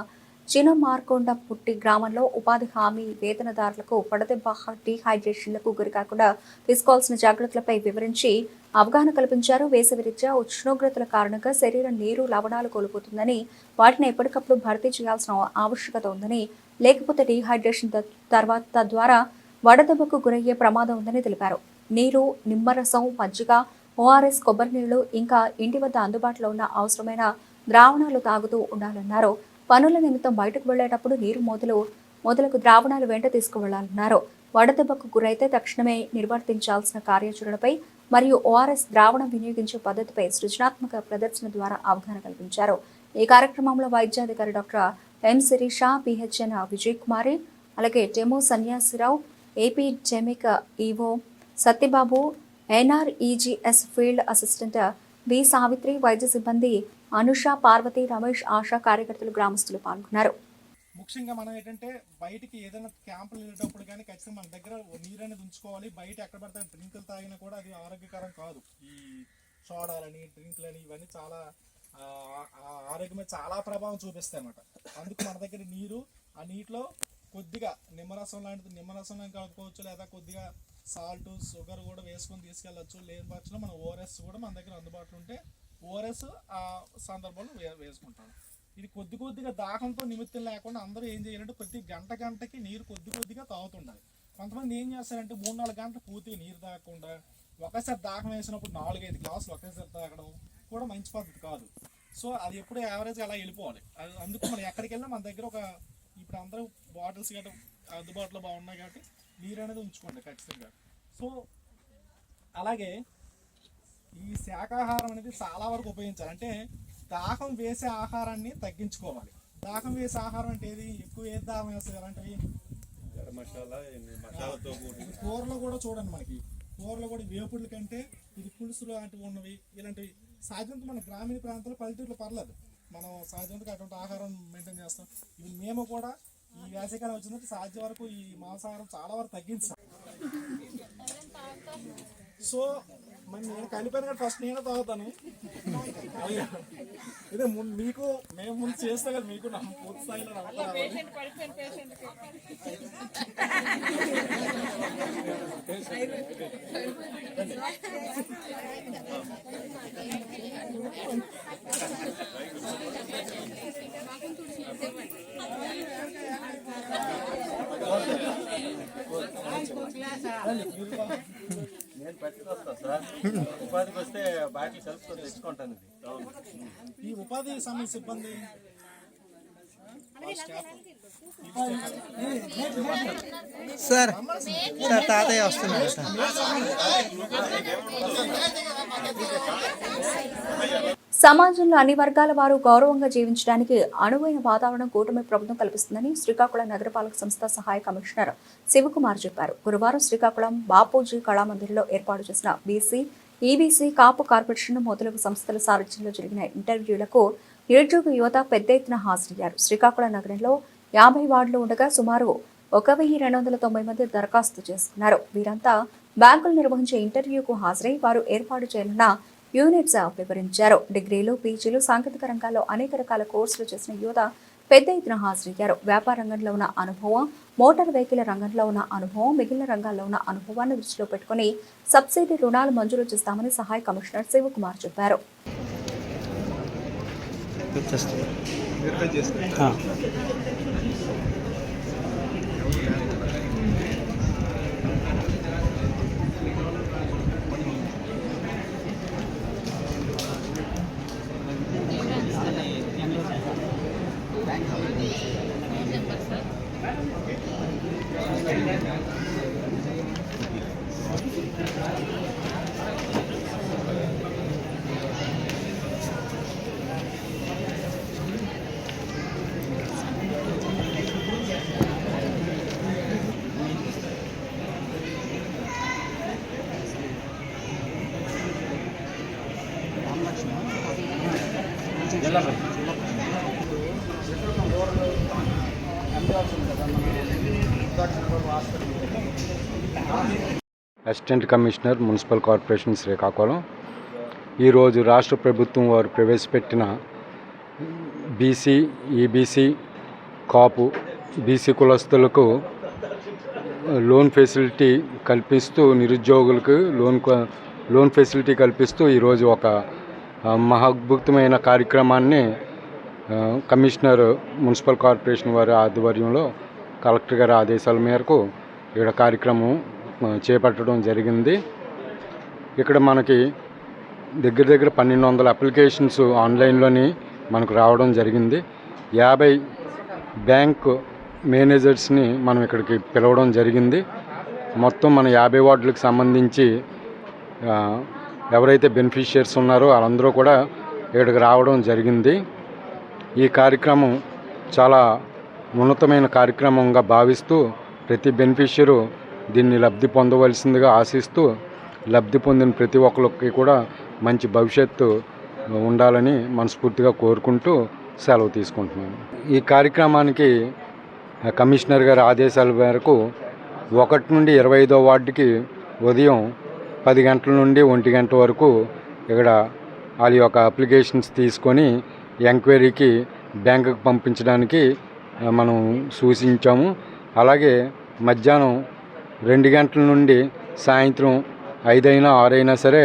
చినమార్కొండపుట్టి గ్రామంలో ఉపాధి హామీ వేతనదారులకు వడదెబ్బ డీహైడ్రేషన్లకు గురికాకుండా తీసుకోవాల్సిన జాగ్రత్తలపై వివరించి అవగాహన కల్పించారు. వేసవి రీత్యా ఉష్ణోగ్రతల కారణంగా శరీరం నీరు లవణాలు కోల్పోతుందని వాటిని ఎప్పటికప్పుడు భర్తీ చేయాల్సిన ఆవశ్యకత ఉందని, లేకపోతే డీహైడ్రేషన్ తద్వారా వడదెబ్బకు గురయ్యే ప్రమాదం ఉందని తెలిపారు. నీరు, నిమ్మరసం, మజ్జిగ, ఓఆర్ఎస్, కొబ్బరి నీళ్లు ఇంకా ఇంటి వద్ద అందుబాటులో ఉన్న అవసరమైన ద్రావణాలు తాగుతూ ఉండాలన్నారు. పనుల నిమిత్తం బయటకు వెళ్లేటప్పుడు నీరు మొదలకు ద్రావణాలు వెంట తీసుకువెళ్లాలన్నారు. వడదెబ్బకు గురైతే తక్షణమే నిర్వర్తించాల్సిన కార్యాచరణపై మరియు ఓఆర్ఎస్ ద్రావణం వినియోగించే పద్ధతిపై సృజనాత్మక ప్రదర్శన ద్వారా అవగాహన కల్పించారు. ఈ కార్యక్రమంలో వైద్యాధికారి doctor M Sirisha, PHN Vijay Kumari, అలాగే టెమో సన్యాసిరావు, ఏపీ జెమిక్ EO Satyababu, NREGS field assistant B Savitri, వైద్య సిబ్బంది అనుష, పార్వతి, రమేష్, ఆశా కార్యకర్తలు, గ్రామస్తులు పాల్గొన్నారు.
ముఖ్యంగా మనం ఏంటంటే బయటికి ఏదైనా క్యాంపులు వెళ్ళేటప్పుడు కానీ ఖచ్చితంగా మన దగ్గర నీరు అనేది ఉంచుకోవాలి. బయట ఎక్కడ పడితే డ్రింకులు తాగినా కూడా అది ఆరోగ్యకరం కాదు. ఈ సోడాలని, డ్రింకులని ఇవన్నీ చాలా ఆరోగ్యం మీద చాలా ప్రభావం చూపిస్తాయి అన్నమాట. అందుకు మన దగ్గర నీరు, ఆ నీటిలో కొద్దిగా నిమ్మరసం లాంటిది నిమ్మరసం కలుపుకోవచ్చు, లేదా కొద్దిగా సాల్ట్, షుగర్ కూడా వేసుకొని తీసుకెళ్ళచ్చు. లేని పక్షంలో మన ఓఆర్ఎస్ కూడా మన దగ్గర అందుబాటులో ఉంటే ఓఆర్ఎస్ ఆ సందర్భంలో వేసుకుంటాం. ఇది కొద్దిగా దాహంతో నిమిత్తం లేకుండా అందరూ ఏం చేయాలంటే ప్రతి గంటకి నీరు కొద్దిగా తాగుతుండాలి. కొంతమంది ఏం చేస్తారంటే 3-4 గంటలు పూర్తిగా నీరు తాగకుండా ఒకసారి దాహం వేసినప్పుడు 4-5 గ్లాసులు ఒకేసారి తాగడం కూడా మంచి పద్ధతి కాదు. సో అది ఎప్పుడు యావరేజ్ అలా వెళ్ళిపోవాలి. అందుకు మనం ఎక్కడికి వెళ్ళినా మన దగ్గర ఇప్పుడు అందరూ బాటిల్స్ గట్రా అందుబాటులో బాగున్నాయి కాబట్టి నీరు అనేది ఉంచుకోండి ఖచ్చితంగా. సో అలాగే ఈ శాకాహారం అనేది చాలా వరకు ఉపయోగించాలి. అంటే దాహం వేసే ఆహారాన్ని తగ్గించుకోవాలి. దాహం వేసే ఆహారం అంటే ఏది, ఎక్కువ ఏది దాహం వేస్తుంది అలాంటివి కూరలో కూడా చూడండి, మనకి కూరలో కూడా వేపుడుల కంటే ఇది పులుసు లాంటివి ఉన్నవి ఇలాంటివి సాధ్యంతో మన గ్రామీణ ప్రాంతాల్లో పల్లెటూరులో పర్లేదు, మనం సాధ్యంతో అటువంటి ఆహారం మెయింటైన్ చేస్తాం. ఇవి మేము కూడా ఈ వేసవికాలం వచ్చిందంటే సాధ్యం వరకు ఈ మాంసాహారం చాలా వరకు తగ్గించాం. సో మరి నేను కలిపాను కదా, ఫస్ట్ నేనే తాగుతాను. ఇదే మీకు మేము ముందు చేస్తే కదా మీకు నా పూర్తి స్థాయిలో
నేను పట్టుకొస్తా సార్, ఉపాధికి వస్తే బాటిల్ కలుపుకొని తెచ్చుకుంటాను.
ఈ ఉపాధి సమయ సిబ్బంది
సార్ తాతయ్య వస్తున్నారు సార్.
సమాజంలో అన్ని వర్గాల వారు గౌరవంగా జీవించడానికి అనువైన వాతావరణం కూటమి ప్రభుత్వం కల్పిస్తుందని శ్రీకాకుళం నగరపాలక సంస్థ సహాయ కమిషనర్ శివకుమార్ చెప్పారు. గురువారం శ్రీకాకుళం బాపూజీ కళామందిర్లో ఏర్పాటు చేసిన బీసీ, ఈబీసీ, కాపు కార్పొరేషన్ మొదలగు సంస్థల సారథ్యంలో జరిగిన ఇంటర్వ్యూలకు నిరుద్యోగ యువత పెద్ద ఎత్తున హాజరయ్యారు. శ్రీకాకుళం నగరంలో 50 వార్డులు ఉండగా సుమారు 1290 మంది దరఖాస్తు చేసుకున్నారు. వీరంతా బ్యాంకులు నిర్వహించే ఇంటర్వ్యూకు హాజరై వారు ఏర్పాటు చేయనున్న యూనిట్స్ వివరించారు. డిగ్రీలు, పీజీలు, సాంకేతిక రంగాల్లో అనేక రకాల కోర్సులు చేసిన యువత పెద్ద ఎత్తున హాజరయ్యారు. వ్యాపార రంగంలో ఉన్న అనుభవం, మోటార్ వెహికల్ రంగంలో ఉన్న అనుభవం, మిగిలిన రంగాల్లో ఉన్న అనుభవాన్ని దృష్టిలో పెట్టుకుని సబ్సిడీ రుణాలు మంజూరు చేస్తామని సహాయ కమిషనర్ శివకుమార్ చెప్పారు.
Assistant commissioner municipal corporation Srikakulam ఈరోజు రాష్ట్ర ప్రభుత్వం వారు ప్రవేశపెట్టిన బీసీ, ఈబీసీ, కాపు, బీసీ కులస్తులకు లోన్ ఫెసిలిటీ కల్పిస్తూ, నిరుద్యోగులకు లోన్ ఫెసిలిటీ కల్పిస్తూ ఈరోజు ఒక మహాద్భుతమైన కార్యక్రమాన్ని కమిషనర్ మున్సిపల్ కార్పొరేషన్ వారి ఆధ్వర్యంలో కలెక్టర్ గారి ఆదేశాల మేరకు ఇక్కడ కార్యక్రమం చేపట్టడం జరిగింది. ఇక్కడ మనకి దగ్గర 1200 అప్లికేషన్స్ ఆన్లైన్లోని మనకు రావడం జరిగింది. 50 బ్యాంక్ మేనేజర్స్ని మనం ఇక్కడికి పిలవడం జరిగింది. మొత్తం మన 50 వార్డులకు సంబంధించి ఎవరైతే బెనిఫిషియర్స్ ఉన్నారో వాళ్ళందరూ కూడా ఇక్కడికి రావడం జరిగింది. ఈ కార్యక్రమం చాలా ఉన్నతమైన కార్యక్రమంగా భావిస్తూ ప్రతి బెనిఫిషియరు దీన్ని లబ్ధి పొందవలసిందిగా ఆశిస్తూ, లబ్ధి పొందిన ప్రతి ఒక్కరికి కూడా మంచి భవిష్యత్తు ఉండాలని మనస్ఫూర్తిగా కోరుకుంటూ సెలవు తీసుకుంటున్నాను. ఈ కార్యక్రమానికి కమిషనర్ గారి ఆదేశాల మేరకు 1 నుండి 25వ వార్డుకి ఉదయం 10 గంటల నుండి 1 గంట వరకు ఇక్కడ వాళ్ళ యొక్క అప్లికేషన్స్ తీసుకొని ఎంక్వైరీకి బ్యాంకుకి పంపించడానికి మనం సూచించాము. అలాగే మధ్యాహ్నం 2 గంటల నుండి సాయంత్రం 5 అయినా 6 అయినా సరే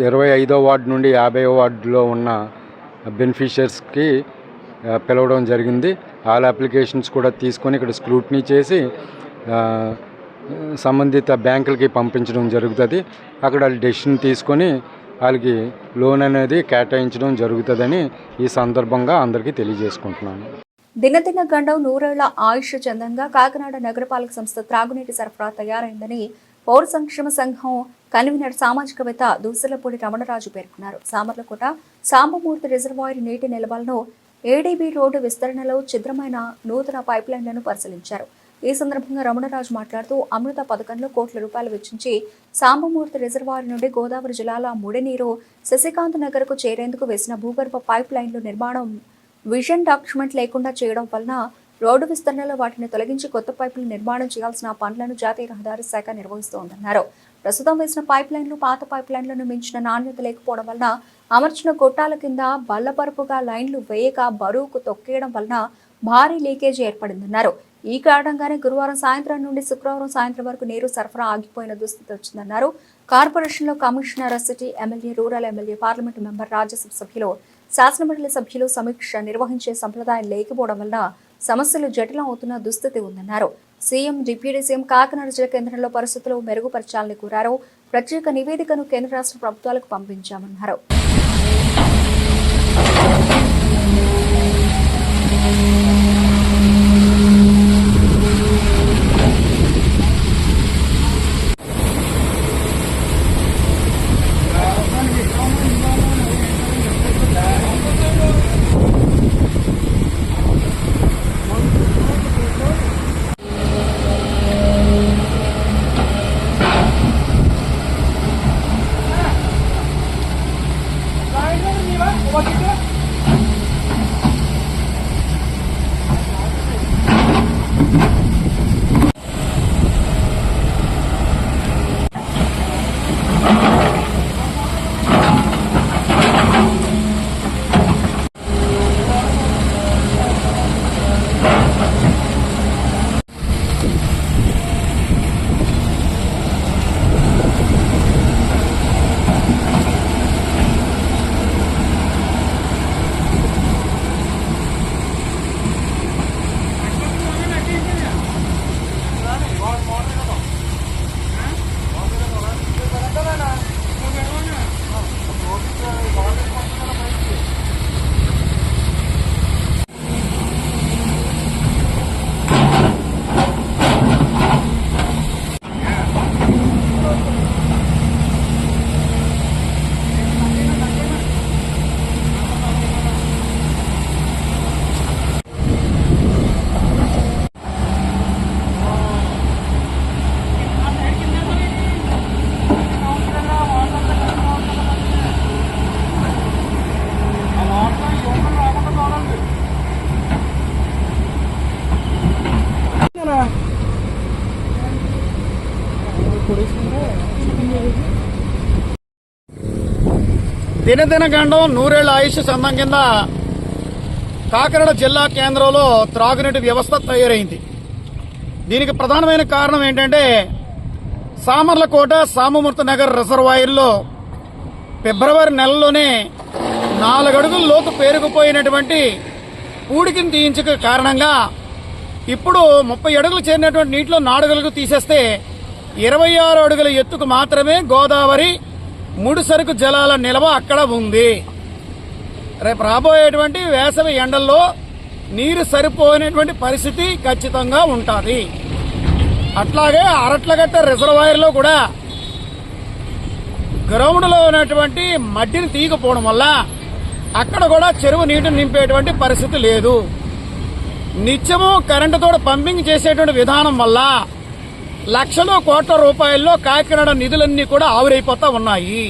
25వ వార్డు నుండి 50వ వార్డులో ఉన్న బెనిఫిషియర్స్కి పిలవడం జరిగింది. వాళ్ళ అప్లికేషన్స్ కూడా తీసుకొని ఇక్కడ స్క్రూటినీ చేసి సంబంధిత బ్యాంకులకి పంపించడం జరుగుతుంది. అక్కడ వాళ్ళు డెసిషన్ తీసుకొని వాళ్ళకి లోన్ అనేది కేటాయించడం జరుగుతుందని ఈ సందర్భంగా అందరికీ తెలియజేసుకుంటున్నాను.
దినదిన గండం నూరేళ్ల ఆయుష్ చందంగా కాకినాడ నగరపాలక సంస్థ త్రాగునీటి సరఫరా తయారైందని పౌర సంక్షేమ సంఘం కన్వీనర్ సామాజికవేత్త దూసలపూడి రమణరాజు పేర్కొన్నారు. సామర్లకోట సాంబమూర్తి రిజర్వాయర్ నీటి నిల్వలను ఏడీబీ రోడ్డు విస్తరణలో ఛిద్రమైన నూతన పైప్లైన్లను పరిశీలించారు. ఈ సందర్భంగా రమణరాజు మాట్లాడుతూ అమృత పథకంలో కోట్ల రూపాయలు వెచ్చించి సాంబమూర్తి రిజర్వాయర్ నుండి గోదావరి జిల్లాల ముడినీరు శశికాంత్ నగర్కు చేరేందుకు వేసిన భూగర్భ పైప్ లైన్లు నిర్మాణం విజన్ డాక్యుమెంట్ లేకుండా చేయడం వలన రోడ్డు విస్తరణలో వాటిని తొలగించి కొత్త పైపులు నిర్మాణం చేయాల్సిన పనులను జాతీయ రహదారి శాఖ నిర్వహిస్తోందన్నారు. ప్రస్తుతం వేసిన పైప్ లైన్లు పాత పైప్ లైన్లను మించిన నాణ్యత లేకపోవడం వలన అమర్చిన గొట్టాల కింద బల్లపరుపుగా లైన్లు వేయక బరువుకు తొక్కేయడం వలన భారీ లీకేజీ ఏర్పడిందన్నారు. ఈ కారణంగానే గురువారం సాయంత్రం నుండి శుక్రవారం సాయంత్రం వరకు నీరు సరఫరా ఆగిపోయిన దుస్థితి వచ్చిందన్నారు. కార్పొరేషన్లో commissioner, city MLA, rural MLA, parliament member, Rajya Sabha సభ్యులు, శాసనమండలి సభ్యులు సమీక్ష నిర్వహించే సంప్రదాయం లేకపోవడం వల్ల సమస్యలు జటిలం అవుతున్న దుస్థితి ఉందన్నారు. సీఎం, డిప్యూటీ సీఎం కాకినాడ జిల్లా కేంద్రంలో పరిస్థితులు మెరుగుపరచాలని కోరారు. ప్రత్యేక నివేదికను కేంద్ర రాష్ట్ర ప్రభుత్వాలకు పంపించామన్నారు.
దినదిన గండం నూరేళ్ల ఆయుష్ సంఘం కింద కాకినాడ జిల్లా కేంద్రంలో త్రాగునీటి వ్యవస్థ తయారైంది. దీనికి ప్రధానమైన కారణం ఏంటంటే సామర్లకోట సామమూర్తి నగర్ రిజర్వాయర్లో ఫిబ్రవరి నెలలోనే 4 అడుగుల లోతు పేరుకుపోయినటువంటి పూడికిని తీయించక కారణంగా ఇప్పుడు 30 అడుగులు చేరినటువంటి నీటిలో 4 అడుగులు తీసేస్తే 26 అడుగుల ఎత్తుకు మాత్రమే గోదావరి ముడిసరుకు జలాల నిల్వ అక్కడ ఉంది. రేపు రాబోయేటువంటి వేసవి ఎండల్లో నీరు సరిపోయినటువంటి పరిస్థితి ఖచ్చితంగా ఉంటుంది. అట్లాగే అరట్లగట్ట రిజర్వాయర్లో కూడా గ్రౌండ్లో ఉన్నటువంటి మట్టిని తీయకపోవడం వల్ల అక్కడ కూడా చెరువు నీటిని నింపేటువంటి పరిస్థితి లేదు. నిత్యము కరెంటుతో పంపింగ్ చేసేటువంటి విధానం వల్ల లక్షల కోట్ల రూపాయల్లో కాకినాడ నిధులన్నీ కూడా ఆవిరైపోతా ఉన్నాయి.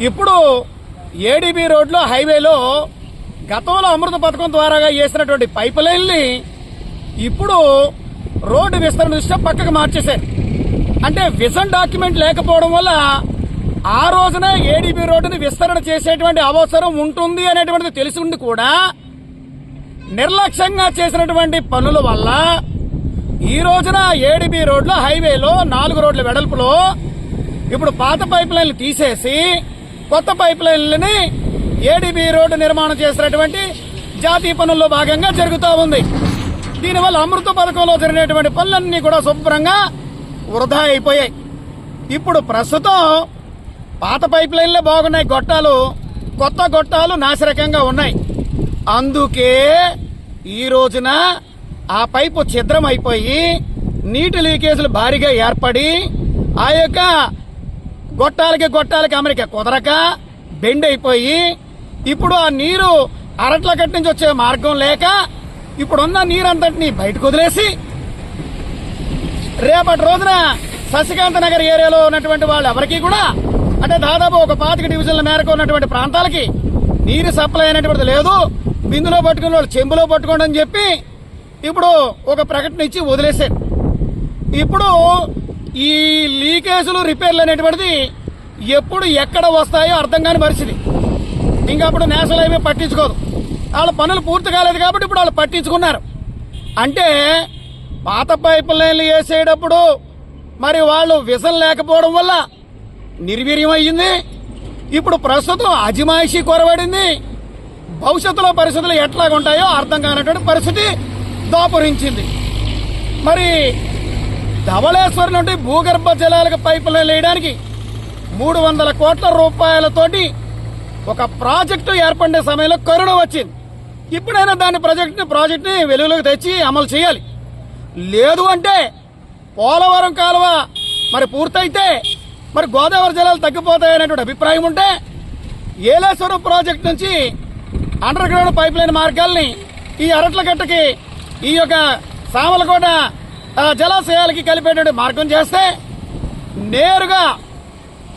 ఇప్పుడు ఏడీబీ రోడ్లో హైవేలో గతంలో అమృత పథకం ద్వారా చేసినటువంటి పైప్ లైన్ని ఇప్పుడు రోడ్డు విస్తరణ దృష్ట్యా పక్కకు మార్చేశారు. అంటే విజన్ డాక్యుమెంట్ లేకపోవడం వల్ల ఆ రోజున ఏడీబీ రోడ్డుని విస్తరణ చేసేటువంటి అవసరం ఉంటుంది అనేటువంటిది తెలిసి ఉండి కూడా నిర్లక్ష్యంగా చేసినటువంటి పనుల వల్ల ఈ రోజున ఏడీబీ రోడ్లో హైవేలో 4 రోడ్ల వెడల్పులో ఇప్పుడు పాత పైప్ లైన్లు తీసేసి కొత్త పైప్ లైన్లని ఏడీబీ రోడ్డు నిర్మాణం చేసినటువంటి జాతీయ పనుల్లో భాగంగా జరుగుతూ ఉంది. దీనివల్ల అమృత పథకంలో జరిగినటువంటి పనులన్నీ కూడా శుభ్రంగా వృధా అయిపోయాయి. ఇప్పుడు ప్రస్తుతం పాత పైప్ లైన్లే బాగున్నాయి గొట్టాలు, కొత్త గొట్టాలు నాసిరకంగా ఉన్నాయి. అందుకే ఈ రోజున ఆ పైపు ఛిద్రం అయిపోయి నీటి లీకేజీలు భారీగా ఏర్పడి ఆ యొక్క గొట్టాలకి అమరిక కుదరక బెండ్ అయిపోయి ఇప్పుడు ఆ నీరు అరట్లగట్టు నుంచి వచ్చే మార్గం లేక ఇప్పుడున్న నీరంతటినీ బయటకు వదిలేసి రేపటి రోజున శశికాంత్ నగర్ ఏరియాలో ఉన్నటువంటి వాళ్ళు ఎవరికి కూడా అంటే దాదాపు ఒక 25 డివిజన్ల మేరకు ఉన్నటువంటి ప్రాంతాలకి నీరు సప్లై అయినటువంటిది లేదు. బిందులో పట్టుకున్న వాళ్ళు చెంబులో పట్టుకోండి అని చెప్పి ఇప్పుడు ఒక ప్రకటన ఇచ్చి వదిలేశారు. ఇప్పుడు ఈ లీకేజీలు రిపేర్లు అనేటువంటిది ఎప్పుడు ఎక్కడ వస్తాయో అర్థం కాని పరిస్థితి. ఇంకా అప్పుడు నేషనల్ హైవే పట్టించుకోదు. వాళ్ళ పనులు పూర్తి కాలేదు కాబట్టి ఇప్పుడు వాళ్ళు పట్టించుకున్నారు. అంటే పాత పైప్ లైన్లు వేసేటప్పుడు మరి వాళ్ళు విజన్ లేకపోవడం వల్ల నిర్వీర్యం అయ్యింది. ఇప్పుడు ప్రస్తుతం అజమాయిషీ కొరబడింది. భవిష్యత్తులో పరిస్థితులు ఎట్లాగుంటాయో అర్థం కానటువంటి పరిస్థితి దాపురించింది. మరి ధవళేశ్వరం నుండి భూగర్భ జలాలకు పైప్ లైన్ వేయడానికి 300 కోట్ల రూపాయలతోటి ఒక ప్రాజెక్టు ఏర్పడే సమయంలో కరోనా వచ్చింది. ఇప్పుడైనా దాని ప్రాజెక్టుని వెలుగులోకి తెచ్చి అమలు చేయాలి. లేదు అంటే పోలవరం కాలువ మరి పూర్తయితే మరి గోదావరి జలాలు తగ్గిపోతాయనేటువంటి అభిప్రాయం ఉంటే ఏలేశ్వరం ప్రాజెక్టు నుంచి అండర్ గ్రౌండ్ పైప్ లైన్ మార్గాల్ని ఈ అరట్లగట్టకి ఈ యొక్క సామలకోట జలాశయాలకి కలిపేటువంటి మార్గం చేస్తే నేరుగా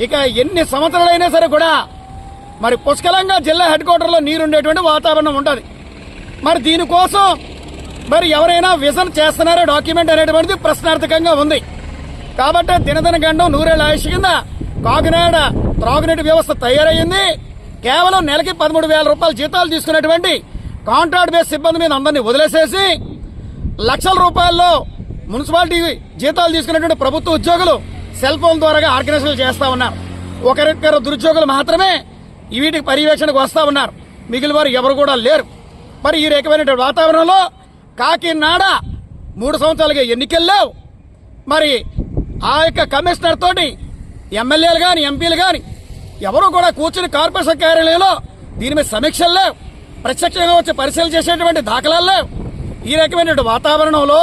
ఇక ఎన్ని సంవత్సరాలైనా సరే కూడా మరి పుష్కలంగా జిల్లా హెడ్ క్వార్టర్లో నీరుండేటువంటి వాతావరణం ఉంటుంది. మరి దీనికోసం మరి ఎవరైనా విజన్ చేస్తున్నారో డాక్యుమెంట్ అనేటువంటిది ప్రశ్నార్థకంగా ఉంది. కాబట్టి దినదిన గండం నూరేళ్ల ఆయుష్ కింద కాకినాడ త్రాగునీటి వ్యవస్థ తయారయ్యింది. కేవలం నెలకి 13,000 రూపాయల జీతాలు తీసుకునేటువంటి కాంట్రాక్ట్ బేస్ సిబ్బంది మీద అందరినీ వదిలేసేసి లక్షల రూపాయల్లో మున్సిపాలిటీ జీతాలు తీసుకునేటువంటి ప్రభుత్వ ఉద్యోగులు సెల్ ఫోన్ ద్వారా ఆర్గనైజేషన్ చేస్తా ఉన్నారు. ఒకరిద్దరు దురుద్యోగులు మాత్రమే వీటికి పర్యవేక్షణకు వస్తా ఉన్నారు. మిగిలిన వారు ఎవరు కూడా లేరు. మరి ఈ రకమైన వాతావరణంలో కాకినాడ 3 సంవత్సరాలుగా ఎన్నికలు లేవు. మరి ఆ యొక్క కమిషనర్ తోటి ఎమ్మెల్యేలు కానీ ఎంపీలు కానీ ఎవరు కూడా కూర్చుని కార్పొరేషన్ కార్యాలయంలో దీని మీద సమీక్షలు లేవు. ప్రత్యక్షంగా వచ్చి పరిశీలన చేసేటువంటి దాఖలాలు లేవు. ఈ రకమైన వాతావరణంలో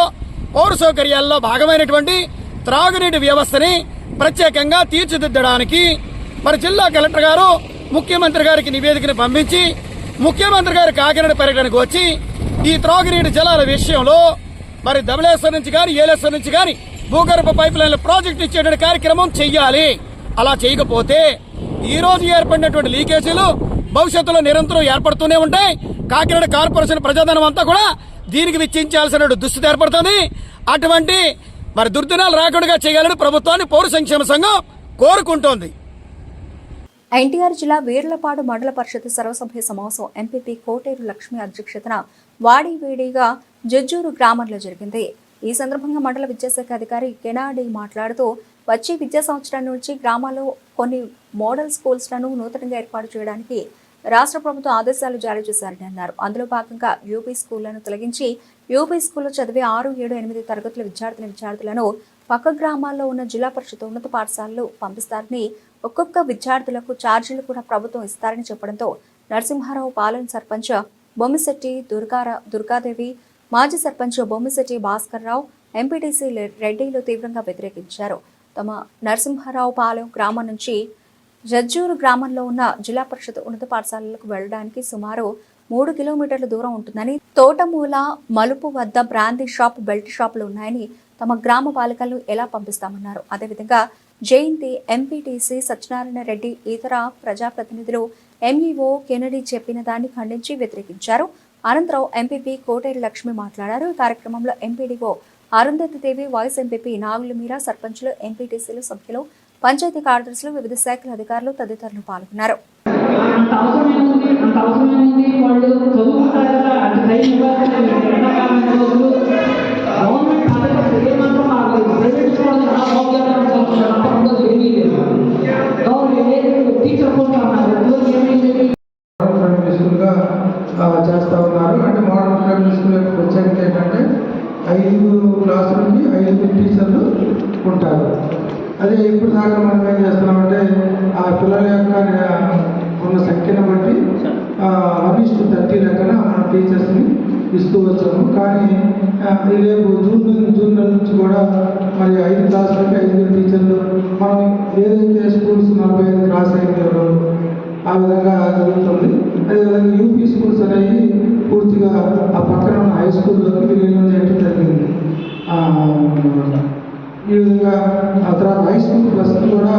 పౌర సౌకర్యాల్లో భాగమైనటువంటి త్రాగునీటి వ్యవస్థని ప్రత్యేకంగా తీర్చిదిద్దడానికి మరి జిల్లా కలెక్టర్ గారు ముఖ్యమంత్రి గారికి నివేదికను పంపించి ముఖ్యమంత్రి గారు కాకినాడ పర్యటనకు వచ్చి ఈ త్రాగునీటి జలాల విషయంలో మరి ధవళేశ్వరం నుంచి కానీ ఏలేశ్వరం నుంచి కానీ భూగర్భ పైప్ లైన్ల ప్రాజెక్టు ఇచ్చేటువంటి కార్యక్రమం చెయ్యాలి. అలా చేయకపోతే ఈ రోజు ఏర్పడినటువంటి లీకేజీలు భవిష్యత్తులో నిరంతరం ఏర్పడుతూనే ఉంటాయి. కాకినాడ కార్పొరేషన్ ప్రజాధనం అంతా కూడా దీనికి వెచ్చించాల్సిన దుస్థితి ఏర్పడుతుంది. అటువంటి మరి దుర్దినాలు రాకుండా చేయాలని ప్రభుత్వాన్ని పౌర సంక్షేమ సంఘం కోరుకుంటోంది.
ఎన్టీఆర్ జిల్లా వీర్లపాడు మండల పరిషత్ సర్వసభ్య సమావేశం ఎంపీపీ కోటేరు లక్ష్మి అధ్యక్షతన వాడివేడిగా జజ్జూరు గ్రామంలో జరిగింది. ఈ సందర్భంగా మండల విద్యాశాఖ అధికారి కెనాడి మాట్లాడుతూ వచ్చే విద్యా సంవత్సరం నుంచి గ్రామాల్లో కొన్ని మోడల్ స్కూల్స్లను నూతనంగా ఏర్పాటు చేయడానికి రాష్ట్ర ప్రభుత్వం ఆదేశాలు జారీ చేశారని అన్నారు. అందులో భాగంగా యూపీ స్కూళ్లను తొలగించి యూపీ స్కూల్లో చదివే 6, 7, 8 తరగతుల విద్యార్థులను పక్క గ్రామాల్లో ఉన్న జిల్లా పరిషత్ ఉన్నత పాఠశాలలు పంపిస్తారని, ఒక్కొక్క విద్యార్థులకు ఛార్జీలు కూడా ప్రభుత్వం ఇస్తారని చెప్పడంతో నరసింహారావు పాలెం సర్పంచ్ బొమ్మిశెట్టి దుర్గాదేవి, మాజీ సర్పంచ్ బొమ్మిశెట్టి భాస్కర్ రావు, ఎంపీటీసీ రెడ్డిలు తీవ్రంగా వ్యతిరేకించారు. తమ నరసింహారావు పాలెం గ్రామం నుంచి జజ్జూరు గ్రామంలో ఉన్న జిల్లా పరిషత్ ఉన్నత పాఠశాలలకు వెళ్లడానికి సుమారు 3 కిలోమీటర్ల దూరం ఉంటుందని, తోటమూల మలుపు వద్ద బ్రాందీ షాప్, బెల్ట్ షాపులు ఉన్నాయని, తమ గ్రామ బాలికలను ఎలా పంపిస్తామన్నారు. అదేవిధంగా జయంతి, ఎంపీటీసీ సత్యనారాయణ రెడ్డి, ఇతర ప్రజాప్రతినిధులు ఎంఈఓ కెనడీ చెప్పిన దాన్ని ఖండించి వ్యతిరేకించారు. అనంతరం ఎంపీపీ కోటేరు లక్ష్మి మాట్లాడారు. ఈ కార్యక్రమంలో ఎంపీడీఓ అరుంధతి దేవి, వైస్ ఎంపీపీ నాగుల మీరా, సర్పంచులు, ఎంపీటీసీలు, సభ్యులు, పంచాయతీ కార్యదర్శులు, వివిధ శాఖల అధికారులు తదితరులు పాల్గొన్నారు.
చేస్తూ ఉన్నారు. అంటే మోడల్ ప్రైమరీ స్కూల్ యొక్క ప్రత్యేకత ఏంటంటే 5 క్లాసుల నుంచి 5 టీచర్లు ఉంటారు. అదే ఇప్పుడు దాకా మనం ఏం చేస్తున్నామంటే ఆ పిల్లల యొక్క ఉన్న సంఖ్యను బట్టి 1:30 లెక్కన మన టీచర్స్ని ఇస్తూ వచ్చాము. కానీ రేపు జూన్ నుంచి కూడా మరి 5 క్లాసులకి 5 టీచర్లు మనం ఏదైతే స్కూల్స్ 45 క్లాస్ అయ్యారో ఆ విధంగా జరుగుతుంది. అదేవిధంగా యూపీ స్కూల్స్ అనేవి పూర్తిగా ఆ పక్కన ఉన్న హై స్కూల్లోకి విలీనం చేయడం జరిగింది. ఈ విధంగా ఆ తర్వాత హై స్కూల్ ప్లస్ కూడా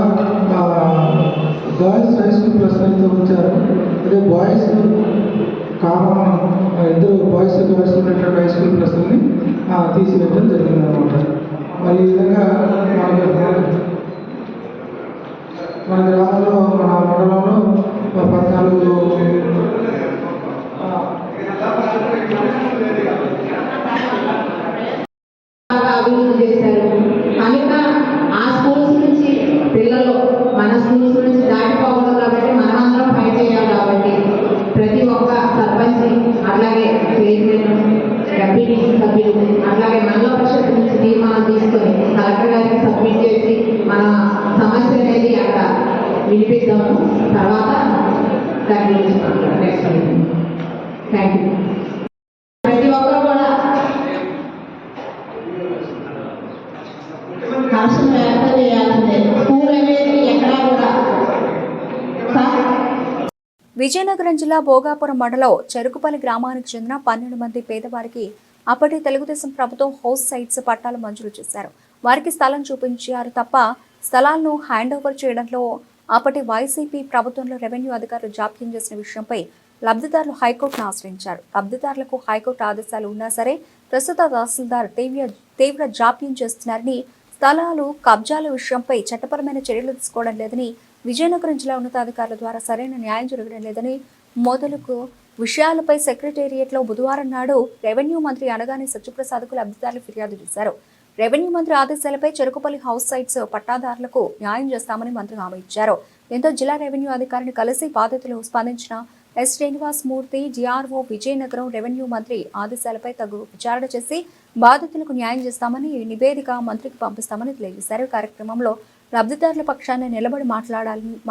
గర్ల్స్ హై స్కూల్ ప్లస్ అయితే వచ్చారు. అదే బాయ్స్ కామన్ 2 బాయ్స్ గర్ల్స్ ఉన్నటువంటి హై స్కూల్ ప్లస్ని తీసివేయడం జరిగింది అనమాట. మరి ఈ విధంగా మన గ్రామంలో, మన మండలంలో 14
అభివృద్ధి చేశారు. కనుక ఆ స్కూల్స్ నుంచి పిల్లలు మన స్కూల్స్ నుంచి దాటిపోకూడదు కాబట్టి మనమందరం ఫైట్ చేయాలి. కాబట్టి ప్రతి ఒక్క సర్పంచ్, అట్లాగే చైర్మన్, ఎంపీటీసీ సభ్యులు, అట్లాగే మండల పరిషత్ నుంచి తీర్మానం తీసుకొని కలెక్టర్ గారికి సబ్మిట్ చేసి మన సమస్య అనేది అక్కడ వినిపిద్దాము. తర్వాత దాని గురించి మాట్లాడతాం. Thank you. ప్రతి ఒక్కరు కూడా హర్షం వ్యక్తం చేయాల్సిందే. స్కూల్ అనేది ఎక్కడా కూడా.
విజయనగరం జిల్లా భోగాపురం మండలం చెరుకుపల్లి గ్రామానికి చెందిన 12 మంది పేదవారికి అప్పటి తెలుగుదేశం ప్రభుత్వం హౌస్ సైట్స్ పట్టాలు మంజూరు చేశారు. వారికి స్థలం చూపించారు తప్ప స్థలాలను హ్యాండ్ ఓవర్ చేయడంలో అప్పటి వైసీపీ ప్రభుత్వంలో రెవెన్యూ అధికారులు జాప్యం చేసిన విషయంపై లబ్ధిదారులు హైకోర్టును ఆశ్రయించారు. లబ్ధిదారులకు హైకోర్టు ఆదేశాలు ఉన్నా సరే ప్రస్తుత తహసీల్దార్ తీవ్ర జాప్యం చేస్తున్నారని, స్థలాలు కబ్జాల విషయంపై చట్టపరమైన చర్యలు తీసుకోవడం లేదని, విజయనగరం జిల్లా ఉన్నతాధికారుల ద్వారా సరైన న్యాయం జరగడం లేదని మొదలుకు విషయాలపై సెక్రటేరియట్లో బుధవారం నాడు రెవెన్యూ మంత్రి అనగానే సత్యప్రసాద్కు లబ్ధిదారులు ఫిర్యాదు చేశారు. రెవెన్యూ మంత్రి ఆదేశాలపై చెరుకుపల్లి హౌస్ సైట్స్ పట్టాదారులకు న్యాయం చేస్తామని మంత్రి హామీ ఇచ్చారు. దీంతో జిల్లా రెవెన్యూ అధికారిని కలిసి బాధితులు స్పందించిన ఎస్ శ్రీనివాస్ మూర్తి, డిఆర్ఓ విజయనగరం రెవెన్యూ మంత్రి ఆదేశాలపై తగు విచారణ చేసి బాధితులకు న్యాయం చేస్తామని నివేదిక మంత్రికి పంపిస్తామని తెలియజేశారు. ఈ కార్యక్రమంలో లబ్ధిదారుల పక్షాన్ని నిలబడి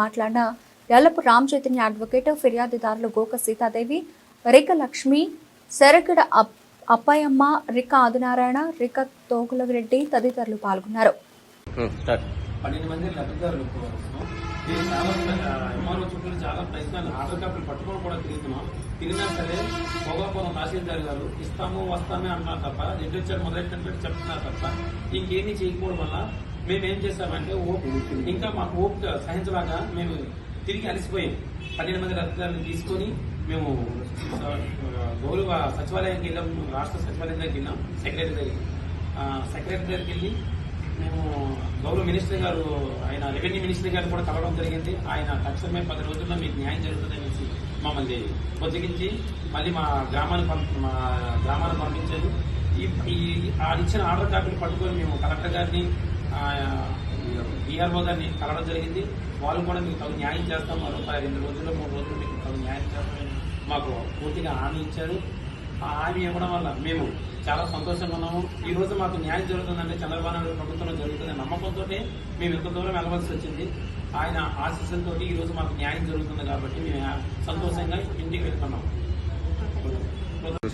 మాట్లాడిన ఎల్లపు రామ్ చైతన్య అడ్వకేట్, ఫిర్యాదుదారులు గోక సీతాదేవి, రిక లక్ష్మి, సెరగడ అప్పయమ్మ, రిక ఆదినారాయణ, రిక తోగులరెడ్డి తదితరులు పాల్గొన్నారు.
12 మంది లబ్ధిదారులు ఎంఆర్ఓ చుట్టూ చాలా ప్రయత్నాలు, ఆధార్ కార్డులు పట్టుకొని కూడా తిరిగినా సరే భోగాపురం తహసీల్దార్ గారు ఇస్తాము వస్తామే అన్నారు తప్ప, లిటరేచర్ మొదలెట్టినట్టు చెప్తున్నారు తప్ప ఇంకేమీ చేయకపోవడం వల్ల మేమేం చేస్తామంటే ఇంకా మాకు ఓపిక సహించలాగా మేము తిరిగి అలసిపోయాం. 12 మంది లబ్ధిదారులను తీసుకొని మేము గౌరవ సచివాలయానికి వెళ్ళాం. రాష్ట్ర సచివాలయం దగ్గరికి వెళ్ళాం. సెక్రటరీ దగ్గరికి వెళ్ళి మేము
గౌరవ మినిస్టర్ గారు ఆయన రెవెన్యూ మినిస్టర్ గారు కూడా కలవడం జరిగింది. ఆయన తక్షణమే 10 రోజుల్లో మీకు న్యాయం జరుగుతుందనేసి మమ్మల్ని బొజ్జగించి మళ్ళీ మా గ్రామానికి పంపించారు. ఇచ్చిన ఆర్డర్ కాపీలు పట్టుకొని మేము కలెక్టర్ గారిని డిఆర్ఓ గారిని కలవడం జరిగింది. వాళ్ళు కూడా మీకు తగు న్యాయం చేస్తాం, మరో 2 రోజుల్లో 3 రోజుల్లో మీకు తగు న్యాయం చేస్తామని మాకు పూర్తిగా హామీ ఇచ్చారు. ఆ హామీ ఇవ్వడం వల్ల మేము చాలా సంతోషంగా ఉన్నాము. ఈ రోజు మాకు న్యాయం జరుగుతుందంటే చంద్రబాబు నాయుడు ప్రభుత్వంలో జరుగుతుంది నమ్మకంతో మేము ఇంత దూరం వెళ్ళవలసి వచ్చింది. ఆయన ఆశీస్సులతో ఈ రోజు మాకు న్యాయం జరుగుతుంది కాబట్టి మేము సంతోషంగా ఇంటికి వెళ్తున్నాం.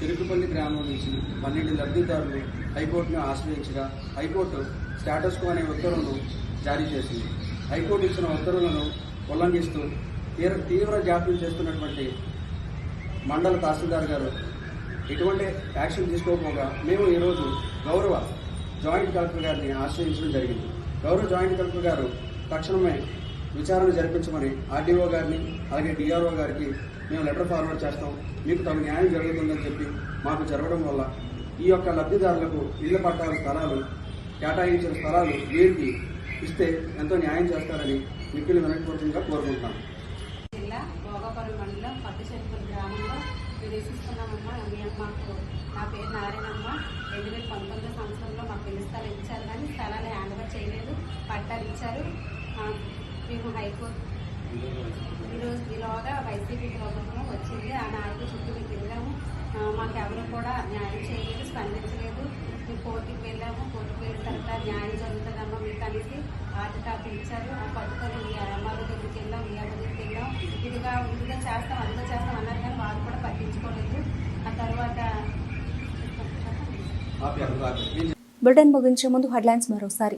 చిరుకుపల్లి గ్రామం నుంచి 12 లబ్ధిదారులు హైకోర్టును ఆశ్రయించగా హైకోర్టు స్టేటస్ కో అనే ఉత్తర్వులను జారీ చేసింది. హైకోర్టు ఇచ్చిన ఉత్తర్వులను ఉల్లంఘిస్తూ తీవ్ర జాప్యం చేస్తున్నటువంటి మండల తహసీల్దార్ గారు ఎటువంటి యాక్షన్ తీసుకోకపోగా మేము ఈరోజు గౌరవ జాయింట్ కలెక్టర్ గారిని ఆశ్రయించడం జరిగింది. గౌరవ జాయింట్ కలెక్టర్ గారు తక్షణమే విచారణ జరిపించమని ఆర్డీఓ గారిని అలాగే డిఆర్ఓ గారికి మేము లెటర్ ఫార్వర్డ్ చేస్తాం, మీకు తమ న్యాయం జరుగుతుందని చెప్పి మాకు జరగడం వల్ల ఈ యొక్క లబ్ధిదారులకు ఇళ్ల పట్టాల స్థలాలు కేటాయించిన స్థలాలు వీరికి ఇస్తే ఎంతో న్యాయం చేస్తారని మిక్కిలి వినయపూర్వకంగా కోరుకుంటున్నాం.
జిల్లా భోగాపురం మండలం పట్టుచెరుపల్లి గ్రామంలో నివసిస్తున్నామమ్మా. మాకు నా పేరు నారాయణమ్మ. 2019 సంవత్సరంలో మాకు ఇల్లు స్థలాలు ఇచ్చారు, కానీ స్థలాలు హ్యాండ్ ఓవర్ చేయలేదు. పట్టాలు ఇచ్చారు. మేము హైకోర్టు ఈలోగా వైసీపీ ప్రభుత్వం వచ్చింది. ఆ నాయకుల చుట్టూ మేము తిరిగాము. మాకు ఎవరు కూడా న్యాయం చేయలేదు, స్పందించలేదు. మేము కోర్టుకి వెళ్ళాము. కోర్టుకు వెళ్ళిన తర్వాత న్యాయం జరుగుతుందమ్మా మీకు అనేసి ఆర్డర్ కాపీ ఇచ్చారు. ఆ పట్టుకొని ఎంఆర్ఓ దగ్గరికి వెళ్ళాం, ఈఆర్ఓ దగ్గరికి వెళ్ళాం. ఇదిగా చేస్తాం, అందులో చేస్తాం అన్నారు, కానీ వాళ్ళు కూడా పట్టించుకోలేదు. ఆ తర్వాత
బులెటిన్ ముగించే ముందు హెడ్లైన్స్ మరోసారి.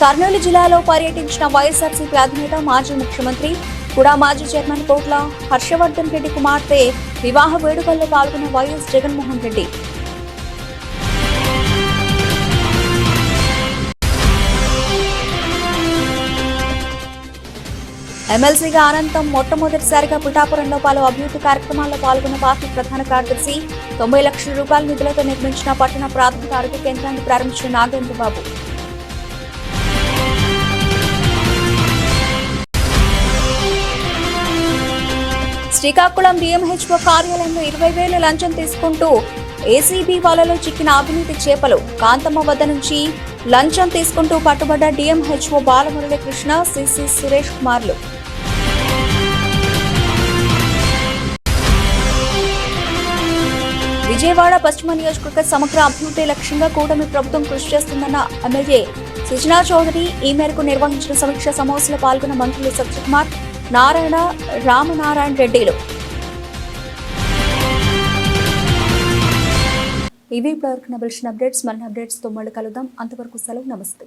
కర్నూలు జిల్లాలో పర్యటించిన వైఎస్ఆర్సీపీ అధినేత మాజీ ముఖ్యమంత్రి కూడా మాజీ చైర్మన్ కోట్ల హర్షవర్ధన్ రెడ్డి కుమార్తె వివాహ వేడుకల్లో పాల్గొన్న వైఎస్ జగన్మోహన్ రెడ్డి. ఎమ్మెల్సీగా అనంతం మొట్టమొదటిసారిగా పిఠాపురంలో పలు అభివృద్ధి కార్యక్రమాల్లో పాల్గొన్న పార్టీ ప్రధాన కార్యదర్శి 90 లక్షల రూపాయల నిధులతో నిర్మించిన పట్టణ ప్రాథమిక ఆరోగ్య కేంద్రాన్ని ప్రారంభించిన నాగేంద్రబాబు. శ్రీకాకుళం డిఎంహెచ్ఓ కార్యాలయంలో 20,000 లంచం తీసుకుంటూ ఏసీబీ వలలో చిక్కిన అవినీతి చేపలు. కాంతమ్మ వద్ద నుంచి లంచం తీసుకుంటూ పట్టుబడ్డ డిఎంహెచ్ఓ బాలమురళీకృష్ణ, సిసి సురేష్ కుమార్లు. విజయవాడ పశ్చిమ నియోజకవర్గ సమగ్ర అభివృద్ధి లక్ష్యంగా కూటమి ప్రభుత్వం కృషి చేస్తుందన్న ఎమ్మెల్యే సుజనా చౌదరి. ఈ మేరకు నిర్వహించిన సమీక్షా సమావేశంలో పాల్గొన్న మంత్రులు సత్యకుమార్, నారాయణ, రామనారాయణ రెడ్డిలు. ఇవి ఇప్పటివరకు నబిల్షన్ అప్డేట్స్. మన అప్డేట్స్తో మళ్ళీ కలుద్దాం. అంతవరకు సెలవు. నమస్తే.